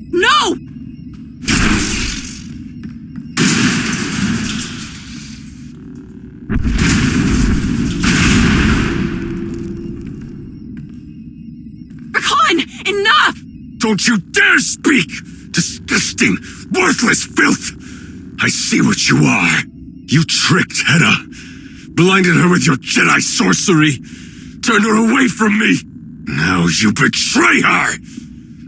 No! Rakan, enough! Don't you dare speak! Disgusting, worthless filth! I see what you are. You tricked Hutta, blinded her with your Jedi sorcery, turned her away from me. Now you betray her!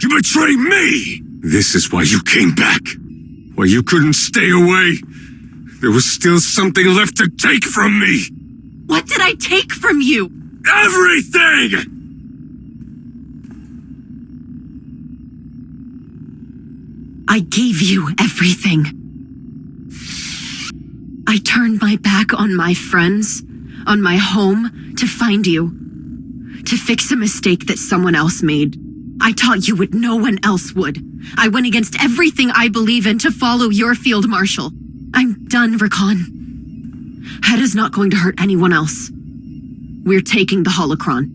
You betray me! This is why you came back. Why you couldn't stay away. There was still something left to take from me. What did I take from you? Everything! I gave you everything. I turned my back on my friends, on my home, to find you. To fix a mistake that someone else made. I taught you what no one else would. I went against everything I believe in to follow your field marshal. I'm done, Rakan. Hetta's not going to hurt anyone else. We're taking the holocron.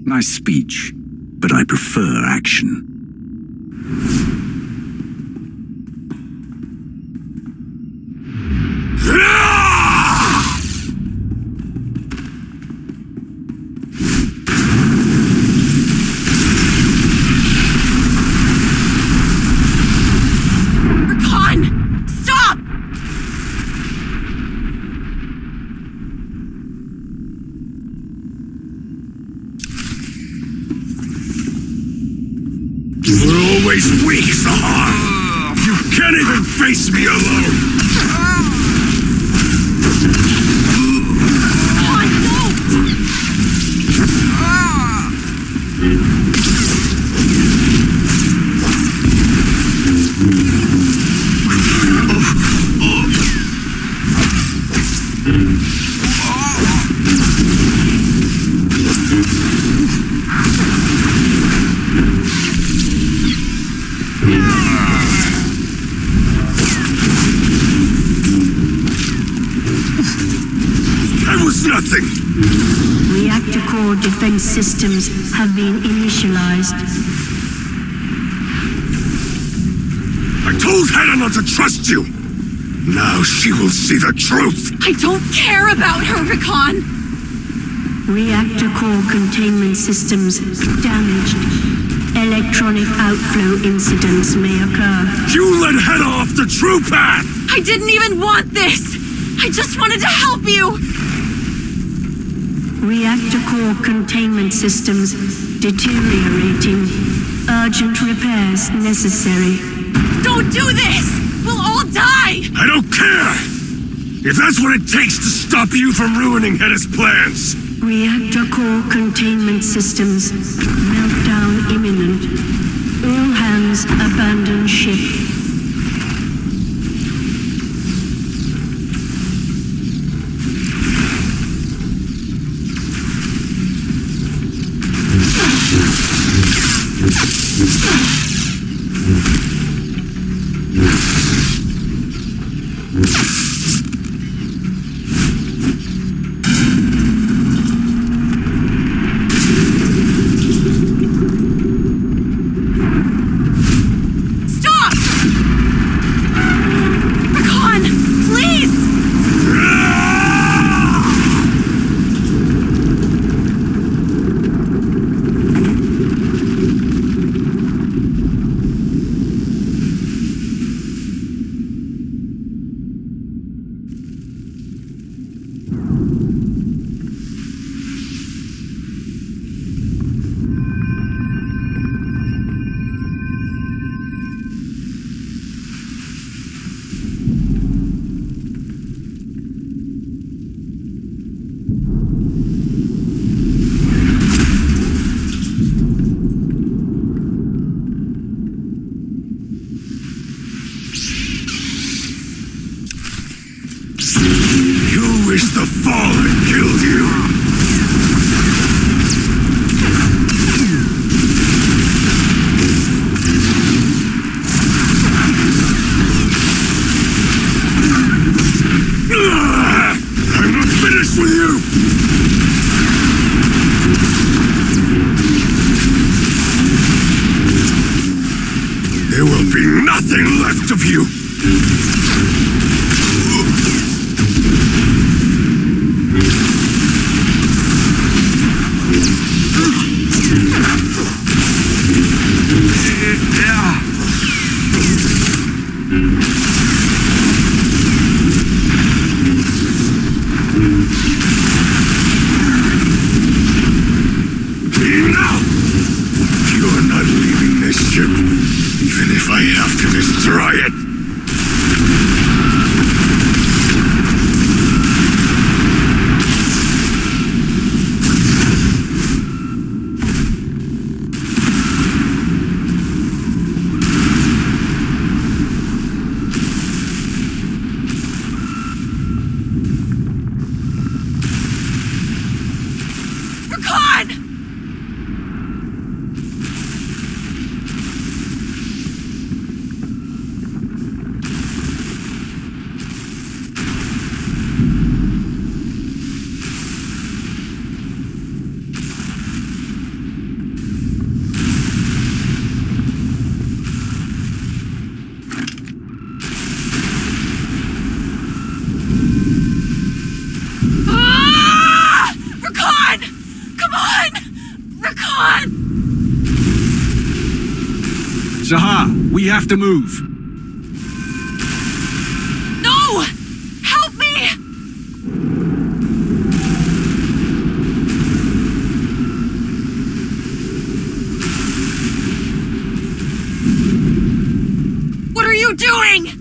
Nice speech, but I prefer action. Rakan! Stop! You were always weak, Sahar! You can't even face me alone! Nothing! Reactor core defense systems have been initialized. I told Hetta not to trust you! Now she will see the truth! I don't care about her, Rakan! Reactor core containment systems damaged. Electronic outflow incidents may occur. You led Hetta off the true path! I didn't even want this! I just wanted to help you! Reactor core containment systems deteriorating. Urgent repairs necessary. Don't do this! We'll all die! I don't care! If that's what it takes to stop you from ruining Hetta's plans! Reactor core containment systems. Meltdown imminent. All hands abandon ship. Stop! Rakan, please! wish the fall had killed you! I'm not finished with you! There will be nothing left of you! Enough! You're not leaving this ship, even if I have to destroy it. Zaha, we have to move. No! Help me! What are you doing?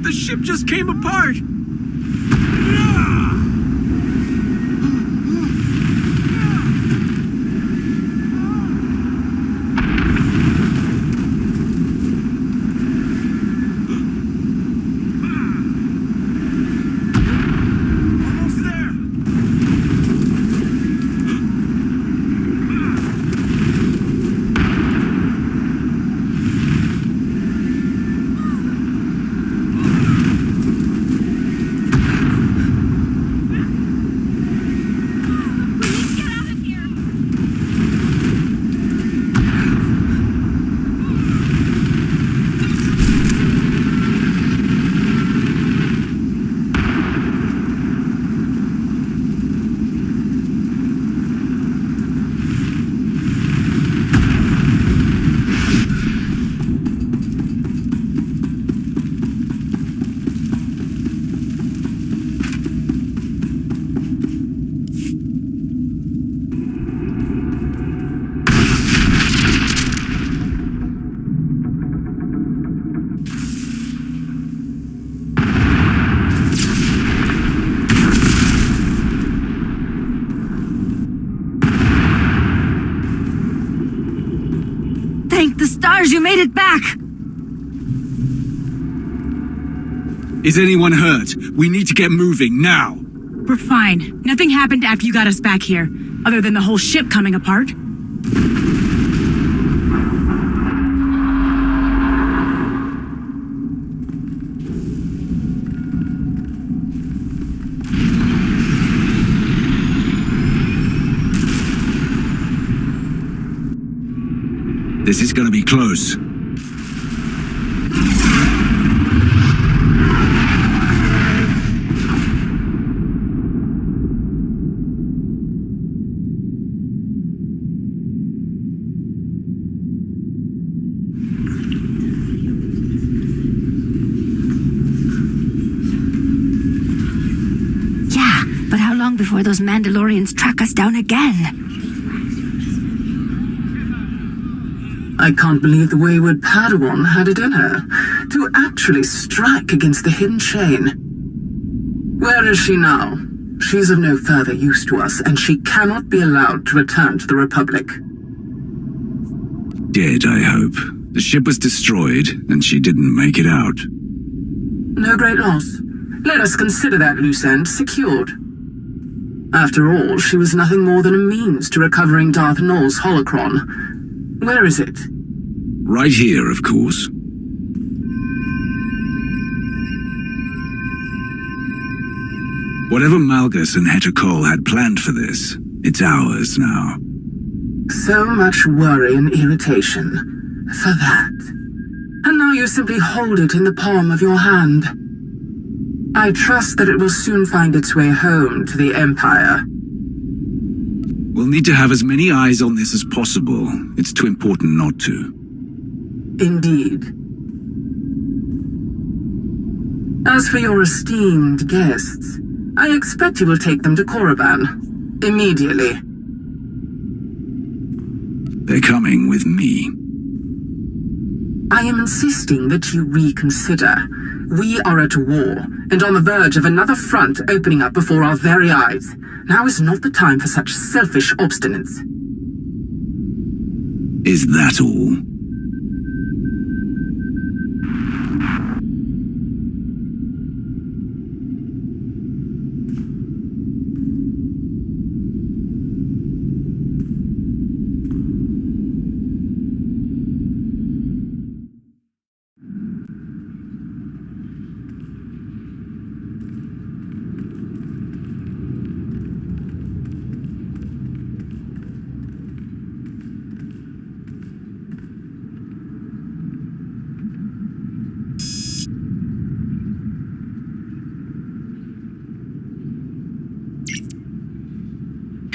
The ship just came apart! Lars, you made it back! Is anyone hurt? We need to get moving, now! We're fine. Nothing happened after you got us back here, other than the whole ship coming apart. This is gonna be close. Yeah, but how long before those Mandalorians track us down again? I can't believe the wayward Padawan had it in her to actually strike against the hidden chain. Where is she now? She's of no further use to us, and she cannot be allowed to return to the Republic. Dead, I hope. The ship was destroyed, and she didn't make it out. No great loss. Let us consider that loose end secured. After all, she was nothing more than a means to recovering Darth Null's holocron. Where is it? Right here, of course. Whatever Malgus and Hetta Kol had planned for this, it's ours now. So much worry and irritation for that. And now you simply hold it in the palm of your hand. I trust that it will soon find its way home to the Empire. We'll need to have as many eyes on this as possible. It's too important not to. Indeed. As for your esteemed guests, I expect you will take them to Korriban immediately. They're coming with me. I am insisting that you reconsider. We are at war, and on the verge of another front opening up before our very eyes. Now is not the time for such selfish obstinance. Is that all?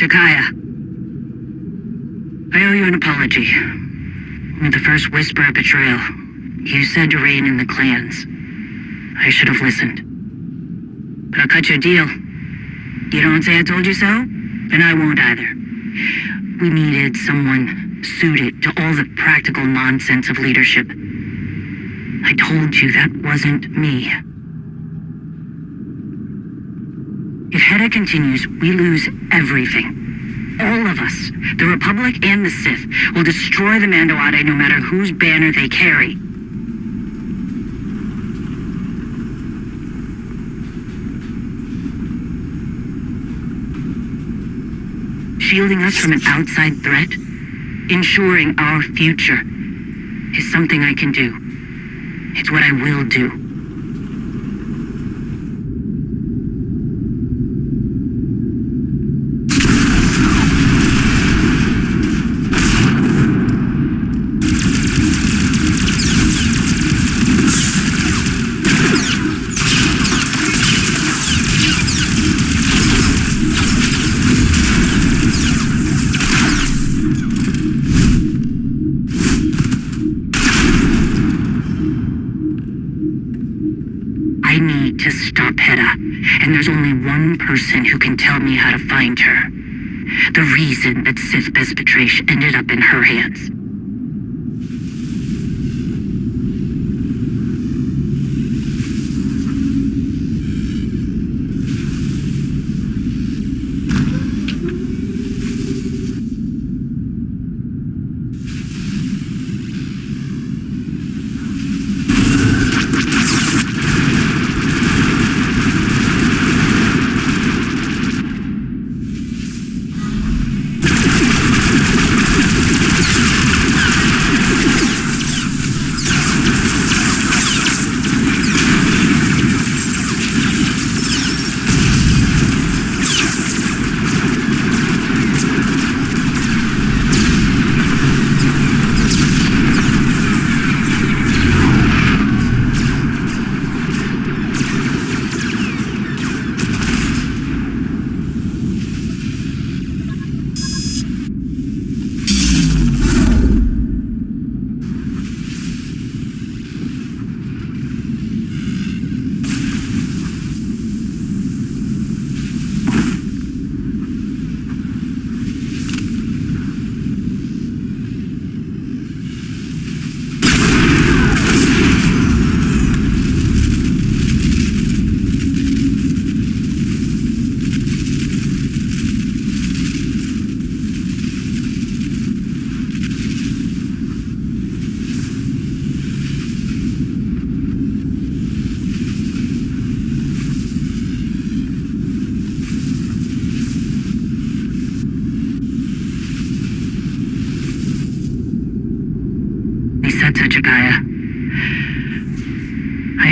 Takaya, I owe you an apology. With the first whisper of betrayal, you said to rein in the clans. I should have listened. But I'll cut you a deal. You don't say I told you so, and I won't either. We needed someone suited to all the practical nonsense of leadership. I told you that wasn't me. If Hetta continues, we lose everything. All of us, the Republic and the Sith, will destroy the Mandoade no matter whose banner they carry. Shielding us from an outside threat, ensuring our future, is something I can do. It's what I will do. To stop Hetta, and there's only one person who can tell me how to find her. The reason that Sith Bespatrash ended up in her hands.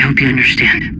hope you understand.